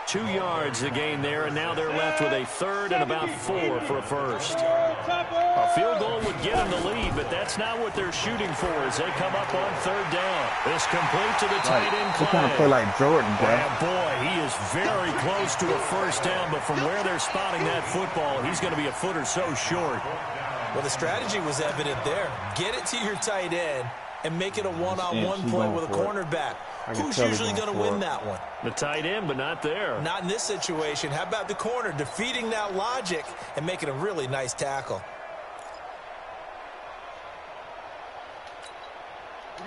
2 yards the gain there, and now they're left with a third and about 4 for a first. A field goal would get them the lead, but that's not what they're shooting for as they come up on third down. This complete to the tight end. They kind of play like Jordan, bro. Yeah, boy, he is very close to a first down, but from where they're spotting that football, he's going to be a foot or so short. Well, the strategy was evident there. Get it to your tight end and make it a one-on-one play with a cornerback. Who's usually going to win that one? The tight end, but not there. Not in this situation. How about the corner defeating that logic and making a really nice tackle?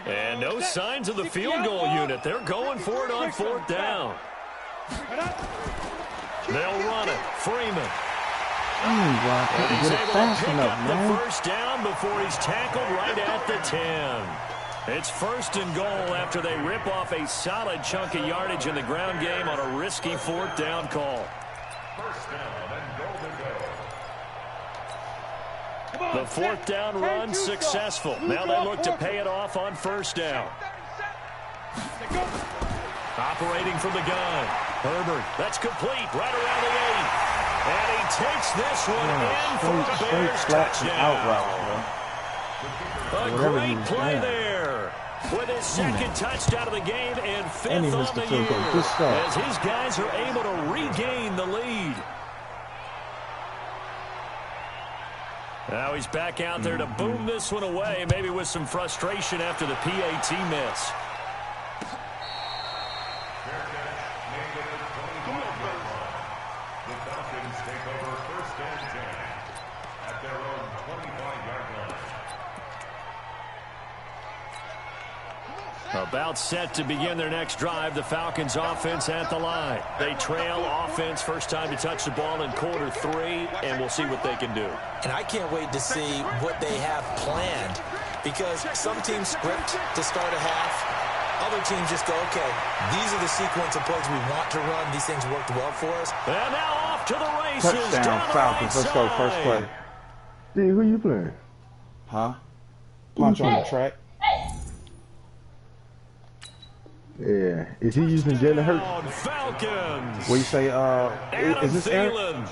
And no signs of the field goal unit. They're going for it on fourth down. They'll run it. Freeman. Bro, And he's get it able fast to pick enough, up man. the first down before he's tackled right at the 10. It's 1st and goal after they rip off a solid chunk of yardage in the ground game on a risky 4th down call. First down and goal to go. The 4th down run successful. Now they look to pay it off on 1st down. Operating from the gun. Herbert, that's complete right around the 8. And he takes this one in for the Bears touchdown. A great play there. With his second touchdown of the game and 5th on the year. As his guys are able to regain the lead. Now he's back out there to boom this one away, maybe with some frustration after the PAT miss. The Falcons take over 1st and 10 at their own 25-yard line. About set to begin their next drive, the Falcons offense at the line. They trail offense, first time to touch the ball in quarter 3, and we'll see what they can do. And I can't wait to see what they have planned, because some teams script to start a half. Other teams just go, okay, these are the sequence of plays we want to run. These things worked well for us. And now off to the races. Touchdown, Falcons. Let's go, first play. Dude, who you playing? Huh? Punch on the track. Yeah. Is he using Jalen Hurts? Falcons. What you say, is this Aaron?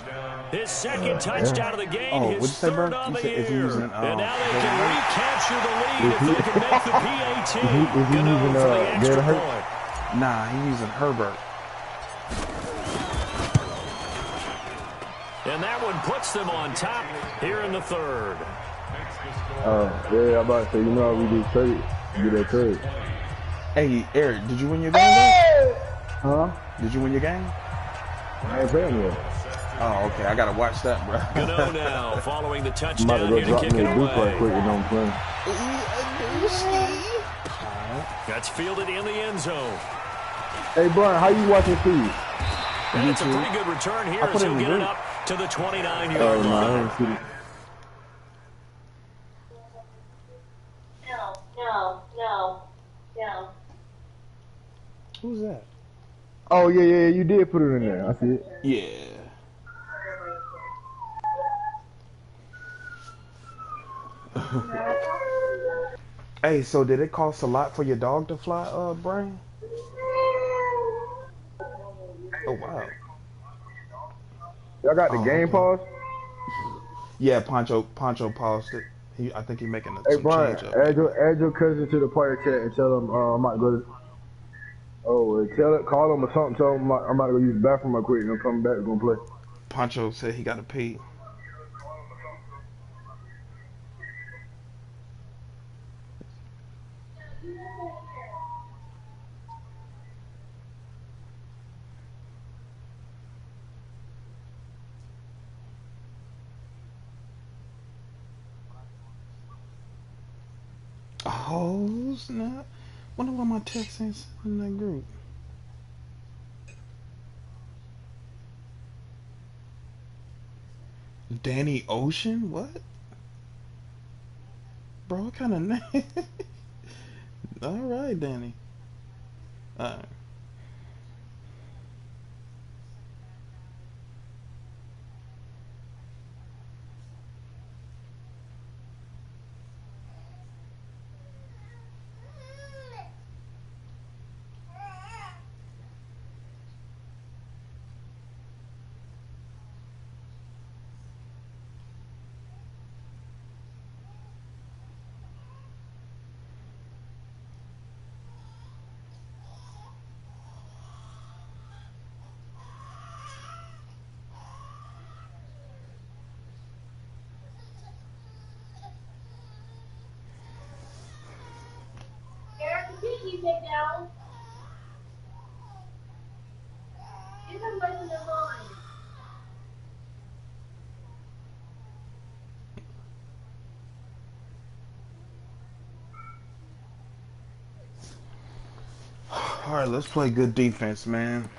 His second touchdown of the game. Oh, what'd you say, bro? You said, is he using, and now they can recapture the lead if they can make the PAT. Is he using Jalen Hurts? Nah, he's using Herbert. And that one puts them on top here in the 3rd. Yeah, I'm about to say, you know how we do trade. You get that trade. Hey, Eric, did you win your game, though? Huh? Did you win your game? I ain't playing yet. Oh, okay. I gotta watch that, bro. Gano now, following the touchdown I'm about to here go to kick it away. Right quick and don't play. That's fielded in the end zone. Hey, Brian, how you watching these? And it's a pretty good return here as he'll get it up to the 29-yard line. No. Who's that? Oh, yeah, you did put it in there. I see it. Yeah. Hey, so did it cost a lot for your dog to fly, Brian? Oh, wow. Y'all got the game paused? Yeah, Poncho paused it. I think he's making Hey, some Brian, change up. add your cousin to the party chat and tell him I might go to... call him or something, tell him I'm about to go use the bathroom real quick and I'm coming back, we're going to play. Poncho said he got to pee. Oh, snap. Wonder why my text ain't in that group. Danny Ocean? What? Bro, what kind of name? Alright, Danny. Alright. You take down. Get them away from the line. All right, let's play good defense, man.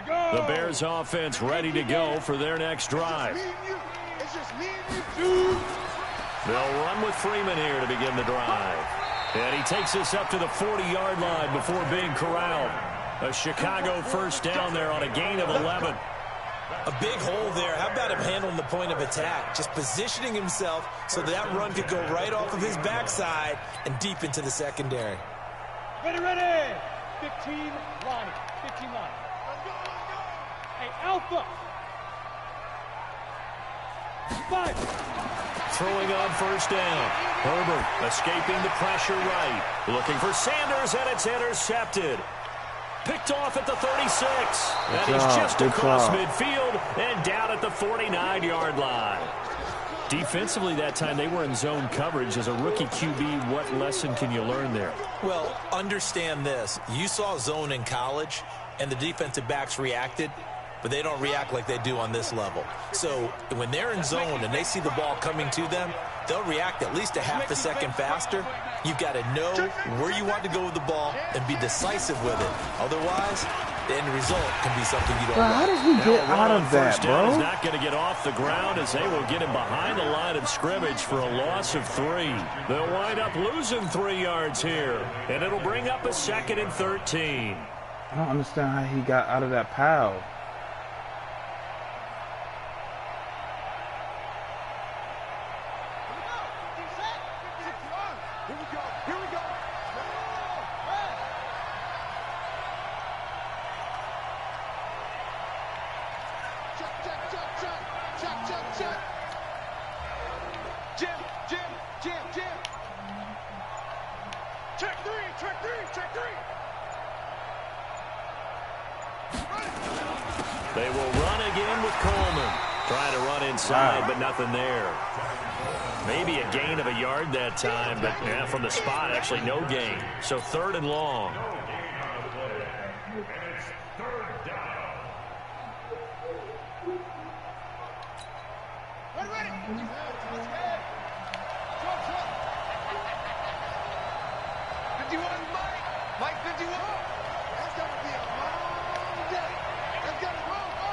The Bears offense ready to go for their next drive. They'll run with Freeman here to begin the drive. And he takes us up to the 40-yard line before being corralled. A Chicago first down there on a gain of 11. A big hole there. How about him handling the point of attack? Just positioning himself so that run could go right off of his backside and deep into the secondary. Ready, ready. 15 line. 15 line. Hey, Alpha. 5. Throwing on first down. Herbert escaping the pressure right. Looking for Sanders, and it's intercepted. Picked off at the 36. And he's just across midfield and down at the 49-yard line. Defensively that time, they were in zone coverage. As a rookie QB, what lesson can you learn there? Well, understand this. You saw zone in college, and the defensive backs reacted, but they don't react like they do on this level. So when they're in zone and they see the ball coming to them, they'll react at least a half a second faster. You've got to know where you want to go with the ball and be decisive with it. Otherwise, the end result can be something you don't want. How did he get out of that, bro? He's not going to get off the ground as they will get him behind the line of scrimmage for a loss of 3. They'll wind up losing 3 yards here, and it'll bring up a 2nd and 13. I don't understand how he got out of that pile. They will run again with Coleman. Trying to run inside, but nothing there. Maybe a gain of a yard that time, but yeah, from the spot, actually no gain. So 3rd and long.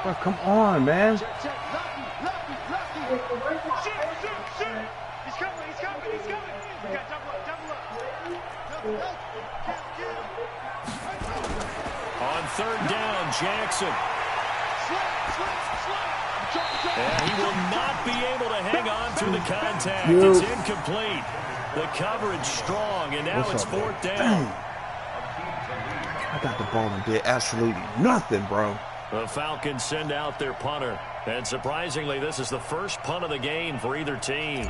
Bro, come on, man. He's coming. We got double up. On 3rd down, Jackson. And he will not be able to hang on through the contact. It's incomplete. The coverage strong, and now it's 4th down. I got the ball and did absolutely nothing, bro. The Falcons send out their punter. And surprisingly, this is the first punt of the game for either team.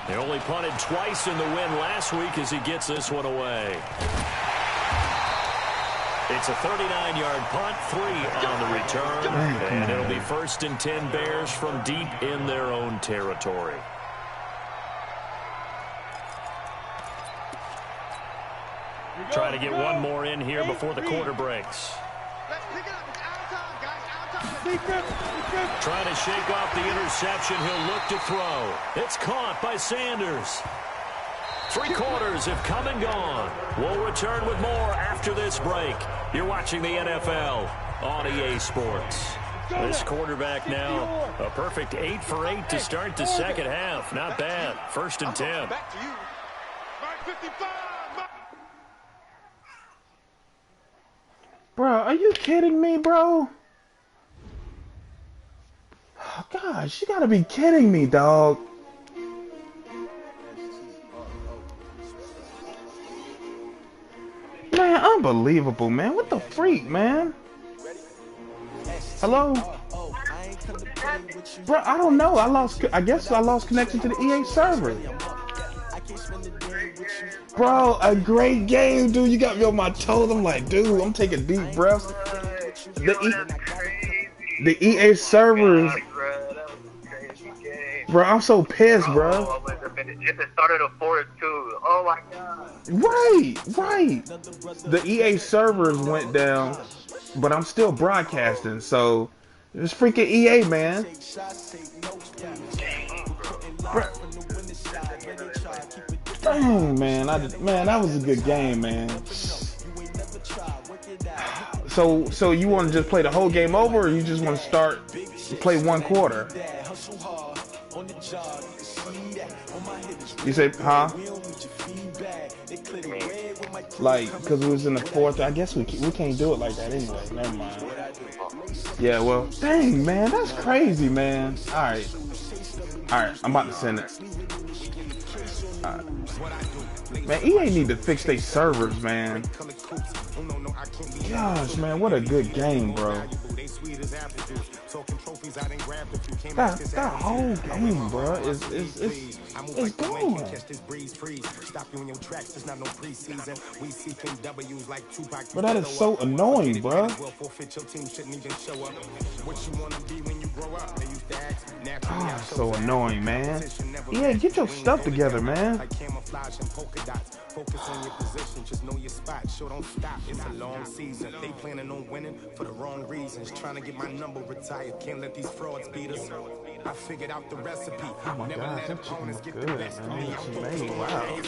They only punted twice in the win last week as he gets this one away. It's a 39-yard punt, 3 on the return. And it'll be 1st and 10 Bears from deep in their own territory. Trying to get one more in here before the quarter breaks. Trying to shake off the interception. He'll look to throw. It's caught by Sanders. 3 quarters have come and gone. We'll return with more after this break. You're watching the NFL on EA Sports. This quarterback now, a perfect 8 for 8 to start the second half. Not bad. 1st and 10. Back to you. 55. Bro, are you kidding me, bro? Oh, gosh, you gotta be kidding me, dog. Man, unbelievable, man. What the freak, man? Hello? Bro, I don't know. I guess I lost connection to the EA server. Bro, a great game, dude. You got me on my toes. I'm like, dude, I'm taking deep breaths. The EA servers. Bro, I'm so pissed, bro. It's the start of the 4th, too. Oh, my God. Right. The EA servers went down, but I'm still broadcasting, so it's freaking EA, man. Bro. Dang, man, that was a good game, man. So you want to just play the whole game over, or you just want to play one quarter? You say, huh? Like, because it was in the fourth. I guess we can't do it like that anyway. Never mind. Yeah, well, dang, man, that's crazy, man. All right, I'm about to send it. All right. Man, EA need to fix their servers, man. Gosh, man, what a good game, bro. That whole game, bro, it's gone. But that is so annoying, bro. Oh, so annoying, man. Yeah, get your stuff together, man. Focus on your position, just know your spot. Sure, don't stop. It's a long season. They planning on winning for the wrong reasons. Trying to get my number retired. Can't let these frauds beat us. I figured out the recipe. Oh my God, that chicken is good, man. Wow.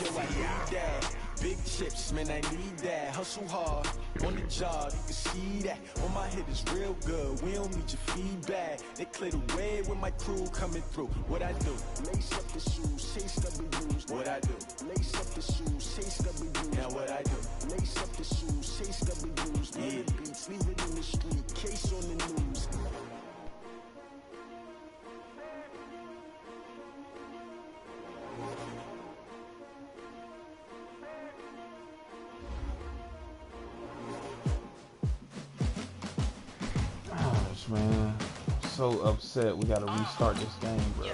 Big chips, man, I need that. Hustle hard on the job, you can see that. On my hit is real good. We don't need your feedback. They clear the way with my crew coming through. What I do? Lace up the shoes, chase W's. What I do? Lace up the shoes, chase W's. Now what I do? Lace up the shoes, chase W's. Yeah, beats, leave it in the street, case on the news. Man, so upset we gotta restart this game, bro.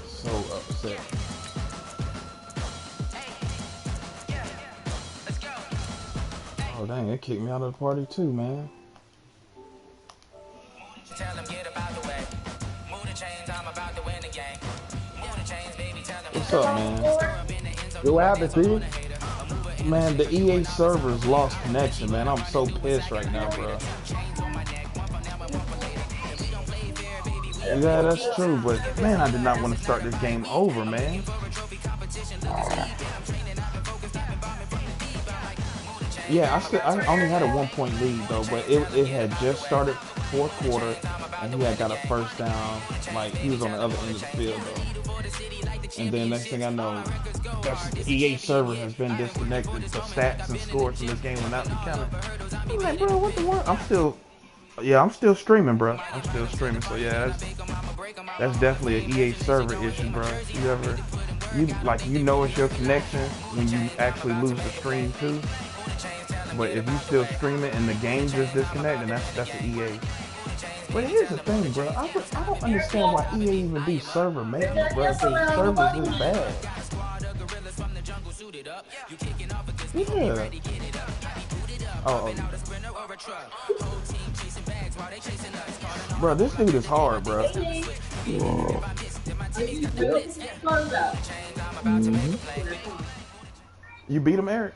So upset. Oh dang, it kicked me out of the party too, man. What's up, man? What happened, Steve? Man, the EA servers lost connection, man. I'm so pissed right now, bro. Yeah, that's true, but man, I did not want to start this game over, man. Yeah, I only had a 1-point lead though, but it had just started fourth quarter, and he had got a first down. Like he was on the other end of the field though. And then next thing I know, the EA server has been disconnected. The stats and scores in this game will not be counted. I'm like, bro, what the world? I'm still streaming, bro. I'm still streaming. So yeah, that's definitely an EA server issue, bro. You know it's your connection when you actually lose the stream too. But if you still stream it and the game just disconnected, that's the EA. But here's the thing, bro. I don't understand why EA even do server maintenance, bro. If their servers is bad. Yeah. Oh. Bro, this dude is hard, bro. Mm-hmm. You beat him, Eric?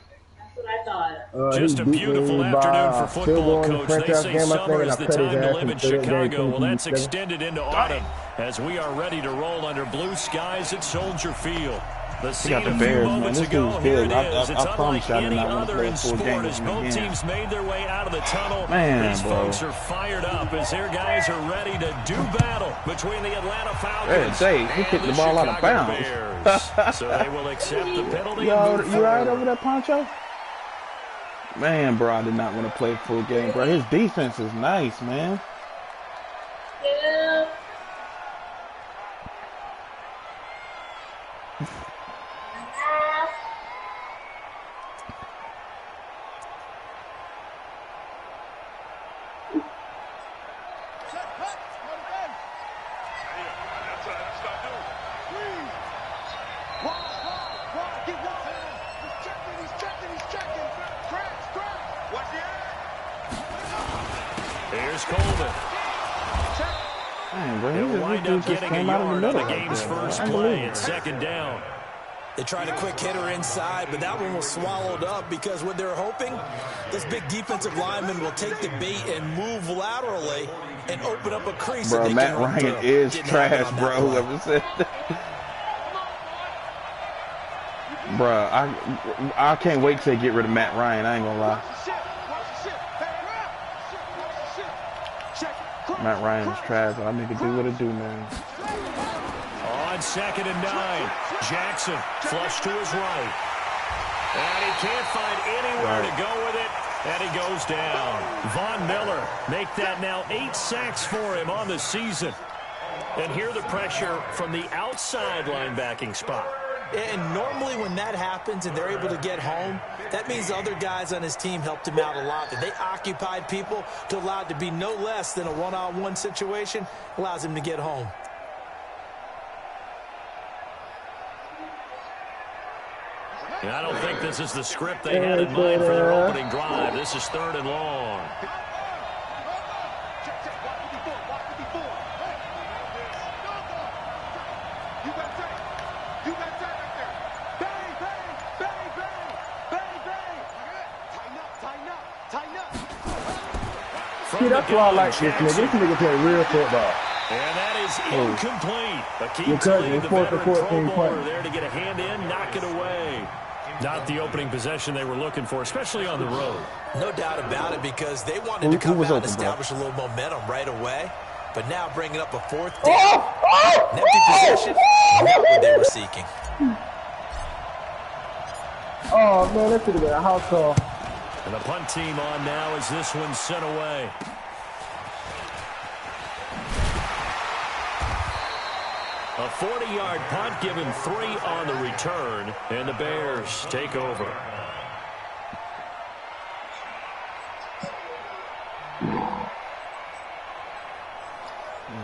Just a beautiful afternoon for football, Coach. They say summer is the time to live in Chicago. Well, that's extended into autumn as we are ready to roll under blue skies at Soldier Field. The scene a few moments ago, here it is. It's unlike any other in sport as both teams made their way out of the tunnel. These folks are fired up as their guys are ready to do battle between the Atlanta Falcons and he kicked the the ball out of Chicago bounds. Bears. So they will accept the penalty. You all right over there, Poncho? Man, bro, I did not want to play a full game, bro. His defense is nice, man. Yeah. Here's Coleman. Man, bro, He'll wind up getting a yard on the game's first play. It's second down. They tried a quick hitter inside, but that one was swallowed up because what they're hoping, this big defensive lineman will take the bait and move laterally and open up a crease. Bro, Matt Ryan is trash, bro. Whoever said that. Bruh, I can't wait till they get rid of Matt Ryan. I ain't gonna lie. Matt Ryan is trash. I nigga do what it do, man. On 2nd and 9, Jackson flush to his right. And he can't find anywhere to go with it, and he goes down. Von Miller make that now 8 sacks for him on the season. And here the pressure from the outside linebacking spot. And normally when that happens and they're able to get home, that means other guys on his team helped him out a lot. That they occupied people to allow it to be no less than a one-on-one situation, allows him to get home. And I don't think this is the script they had in mind for their opening drive. This is 3rd and long. See, that's why I like this nigga. This nigga play real football. And that is incomplete. Akeem Talib, the veteran Pro Bowler, there to get a hand in, knock it away. Not the opening possession they were looking for, especially on the road. No doubt about it, because they wanted to come out and establish a little momentum right away. But now bringing up a 4th down, an empty possession, not what they were seeking. Oh, man, that should have been a house call. And the punt team on now as this one's sent away. A 40-yard punt, given 3 on the return, and the Bears take over. Yeah,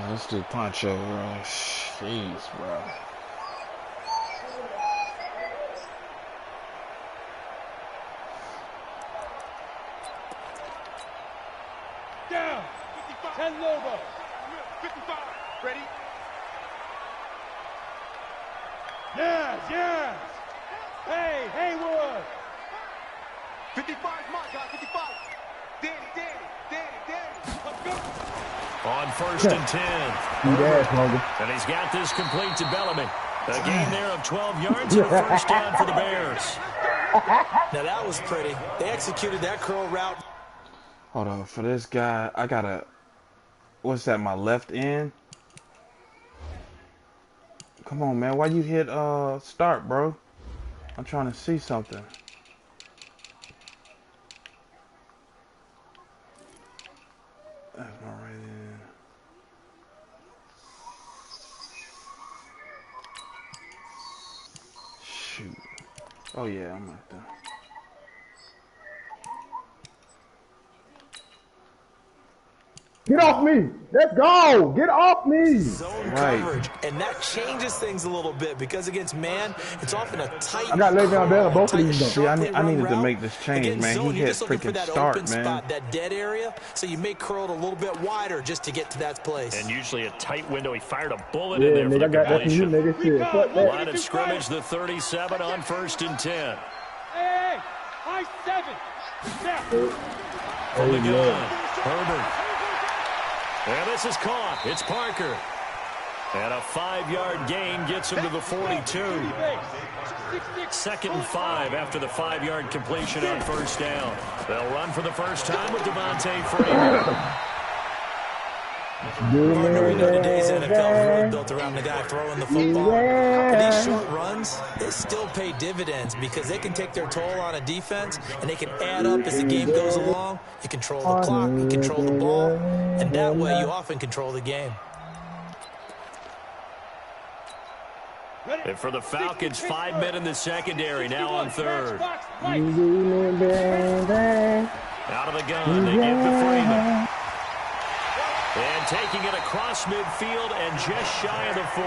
let's do Poncho, bro. Jeez, bro. Down. 10 over. 55. Ready? Yes. Hey, Haywood. 55, my guy, 55. Danny. Let's go. On 1st and 10. And he's got this complete to Bellamy. A gain there of 12 yards and a 1st down for the Bears. Now that was pretty. They executed that curl route. Hold on, for this guy, I gotta, what's that, my left end? Come on, man, why you hit start, bro? I'm trying to see something. That's my right end. Shoot. Oh yeah, I'm right there. Get off me! Let's go! Get off me! Zone coverage, and that changes things a little bit because against man, it's often a tight. I got to lay down better. Both of these. See, I needed to make this change, man. He hit freaking start, man. Spot, that dead area, so you may curl it a little bit wider just to get to that place. And usually a tight window. He fired a bullet in there for the completion. Line of scrimmage, the 37 on 1st and 10. Hey, high 7. From the gun, Herbert. And this is caught. It's Parker. And a 5-yard gain gets him to the 42. 2nd and 5 after the 5-yard completion on 1st down. They'll run for the first time with Devontae Freeman. Today's NFL is really built around the guy throwing the football. These short runs, they still pay dividends because they can take their toll on a defense and they can add up as the game goes along. You control the clock, you control the ball, and that way you often control the game. And for the Falcons, 5 men in the secondary, now on 3rd. Out of the gun, they give to Freeman. And taking it across midfield and just shy of the 40.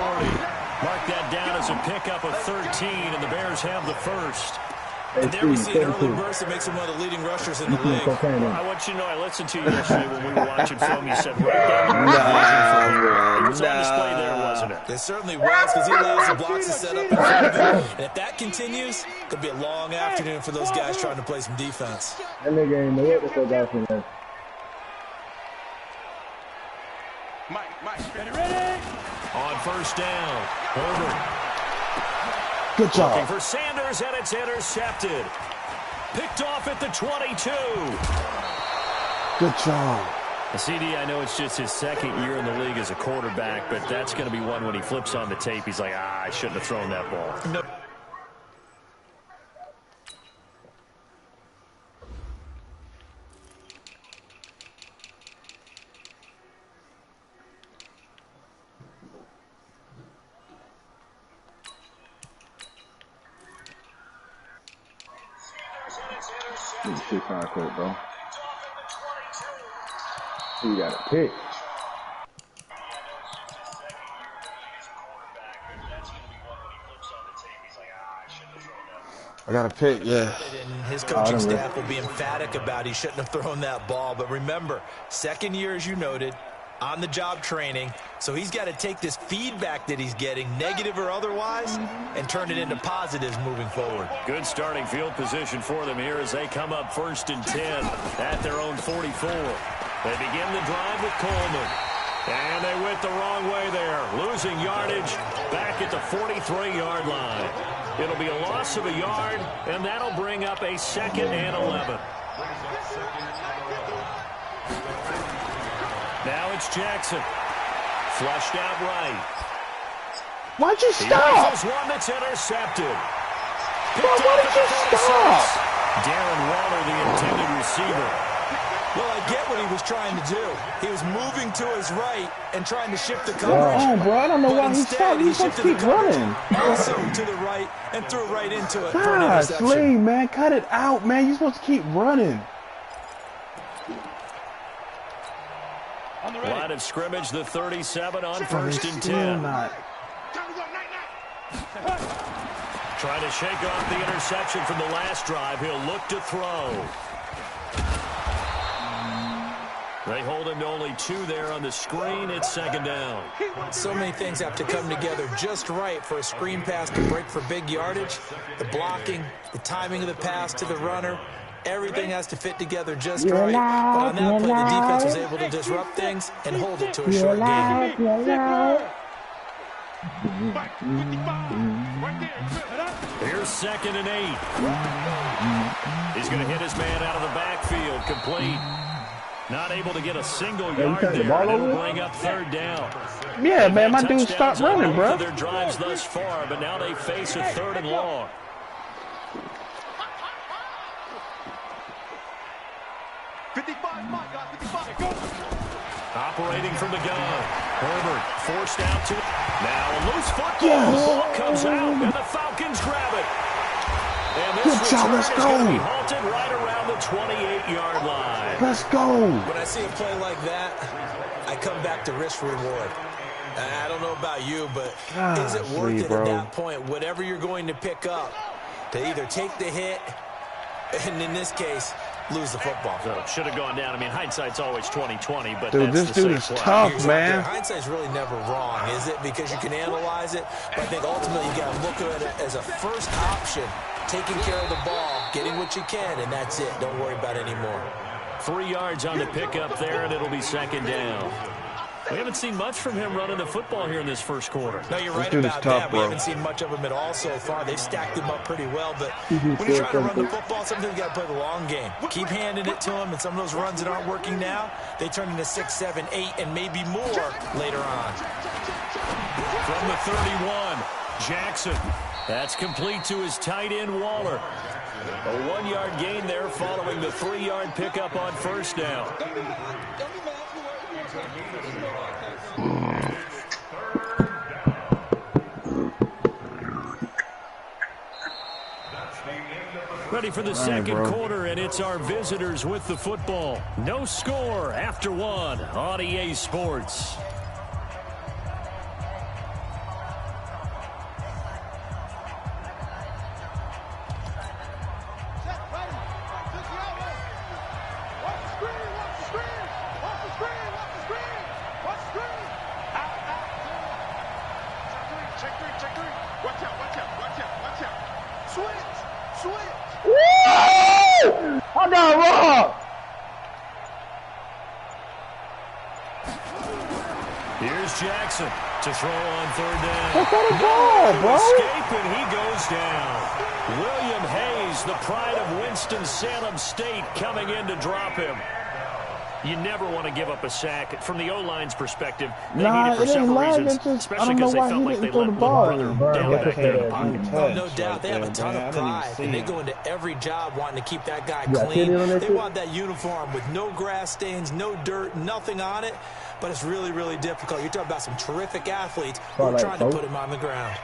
Mark that down as a pickup of 13, and the Bears have the 1st. And there we see an early burst that makes him one of the leading rushers in the league. I want you to know, I listened to you yesterday when we were watching film. You said right down the vision. It was on display there, wasn't it? It certainly was, because he allows the blocks to set up in front of him. And if that continues, it could be a long afternoon for those guys trying to play some defense. That nigga ain't know what the fuck from there. Mike, ready? On 1st down, Herbert. Good job. Looking for Sanders, and it's intercepted. Picked off at the 22. Good job. CD, I know it's just his second year in the league as a quarterback, but that's going to be one when he flips on the tape, he's like, I shouldn't have thrown that ball. No. Shit kind of quick, bro. You got a pick. I got a pick, yeah. And his coaching staff will be emphatic about he shouldn't have thrown that ball. But remember, second year, as you noted, on-the-job training. So he's got to take this feedback that he's getting, negative or otherwise, and turn it into positives moving forward. Good starting field position for them here as they come up 1st and 10 at their own 44. They begin the drive with Coleman. And they went the wrong way there, losing yardage back at the 43-yard line. It'll be a loss of a yard, and that'll bring up a 2nd and 11. Now it's Jackson. Flushed out right. Why'd you stop? He rifles one that's intercepted. Why did you stop? Darren Waller, the intended receiver. Well, I get what he was trying to do. He was moving to his right and trying to shift the coverage. Oh, bro, I don't know why he stopped. He's supposed to keep running. Also to the right and threw right into it for an God, interception. Slay, man, cut it out, man. You're supposed to keep running. Line of scrimmage, the 37 on 1st and 10. Trying to shake off the interception from the last drive. He'll look to throw. They hold him to only 2 there on the screen. It's 2nd down. So many things have to come together just right for a screen pass to break for big yardage. The blocking, the timing of the pass to the runner, everything has to fit together just right. But on that play, the defense was able to disrupt things and hold it to a short game. Here's 2nd and 8. He's going to hit his man out of the backfield, complete. Not able to get a single yard there, and it'll bring up 3rd down. Yeah, man, my dude stopped running, bro. Their drives thus far, but now they face a 3rd and long. Operating from the gun. Herbert forced out to now a loose football. Yes. The ball comes out, and the Falcons grab it. And this Good job, let's return is going to be go. halted right around the 28-yard line. Let's go. When I see a play like that, I come back to risk reward. I don't know about you, but is it worth it at that point, whatever you're going to pick up, to either take the hit, and in this case, lose the football? So should have gone down. I mean, hindsight's always 20/20, but dude, that's this dude is tough, man. Hindsight's really never wrong, is it? Because you can analyze it, but I think ultimately you got to look at it as a first option, taking care of the ball, getting what you can, and that's it. Don't worry about it anymore. 3 yards on the pickup there, and it'll be 2nd down. We haven't seen much from him running the football here in this first quarter. No, you're right about that. We haven't seen much of him at all so far. They've stacked him up pretty well, but when you're trying to run the football, sometimes you got to play the long game. Keep handing it to him, and some of those runs that aren't working now, they turn into 6, 7, 8, and maybe more later on. From the 31, Jackson. That's complete to his tight end, Waller. A 1-yard gain there following the 3-yard pickup on 1st down. Ready for the second quarter, and it's our visitors with the football. No score after 1 on EA Sports. I got robbed. Here's Jackson to throw on third down. That's not a ball, bro. Escape, and he goes down. William Hayes, the pride of Winston-Salem State, coming in to drop him. You never want to give up a sack. From the O-line's perspective, they need it for several reasons, especially because they felt like they let brother down back there. No doubt. They have a ton of pride, and they go into every job wanting to keep that guy clean. They want that uniform with no grass stains, no dirt, nothing on it, but it's really, really difficult. You're talking about some terrific athletes who are trying to put him on the ground.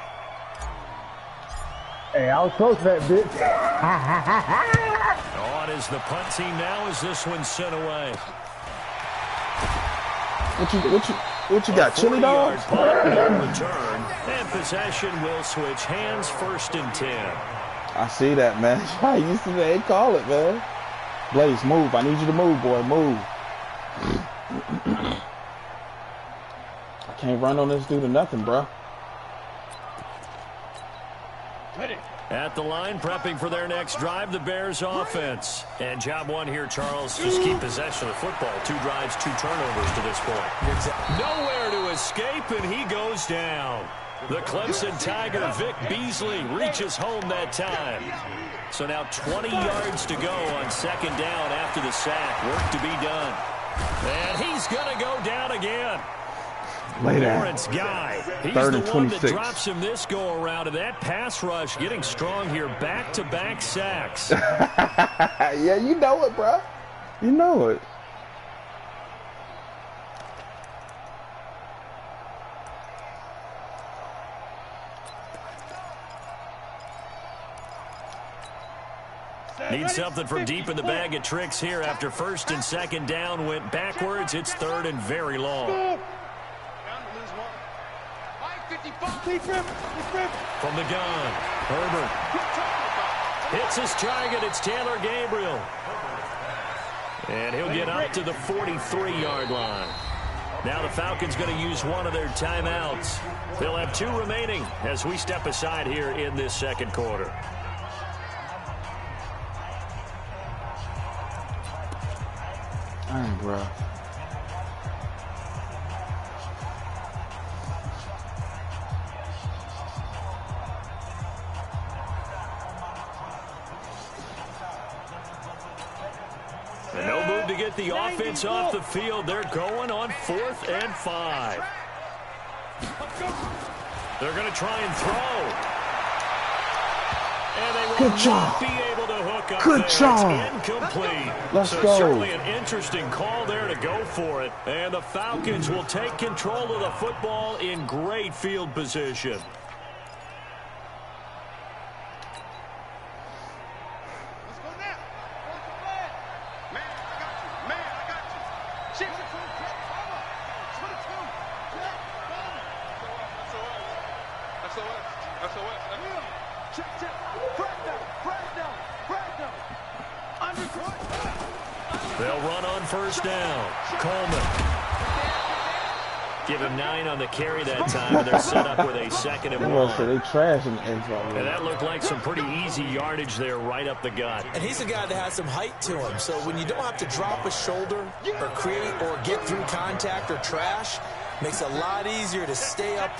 Hey, I was close to that bitch. On is the punt team now as this one's sent away. What you got, chili dogs? Return, and possession will switch hands, 1st and 10. I see that, man. I used to they call it, man. Blaze, move. I need you to move, boy. Move. I can't run on this dude or nothing, bro. At the line, prepping for their next drive, the Bears offense. And job one here, Charles, just keep possession of the football. 2 drives, 2 turnovers to this point. Nowhere to escape, and he goes down. The Clemson Tiger, Vic Beasley, reaches home that time. So now 20 yards to go on 2nd down after the sack. Work to be done. And he's going to go down again. Lawrence Guy, he's the one that drops him this go-around, and that pass rush getting strong here, back-to-back sacks. Yeah, you know it, bro. You know it. Need something from deep in the bag of tricks here after 1st and 2nd down went backwards. It's 3rd and very long. From the gun, Herbert hits his target. It's Taylor Gabriel. And he'll get up to the 43-yard line. Now the Falcons going to use one of their timeouts. They'll have 2 remaining as we step aside here in this 2nd quarter. Dang, bro. And no move to get the offense off the field. They're going on 4th and 5. They're going to try and throw. And they will not be able to hook up. Good job. It's incomplete. Let's so go. Certainly an interesting call there to go for it. And the Falcons will take control of the football in great field position. They'll run on 1st down. Coleman. Give him 9 on the carry that time, and they're set up with a 2nd and 1. They trash in the end zone. And that looked like some pretty easy yardage there right up the gut. And he's a guy that has some height to him. So when you don't have to drop a shoulder or create or get through contact or trash, makes it a lot easier to stay up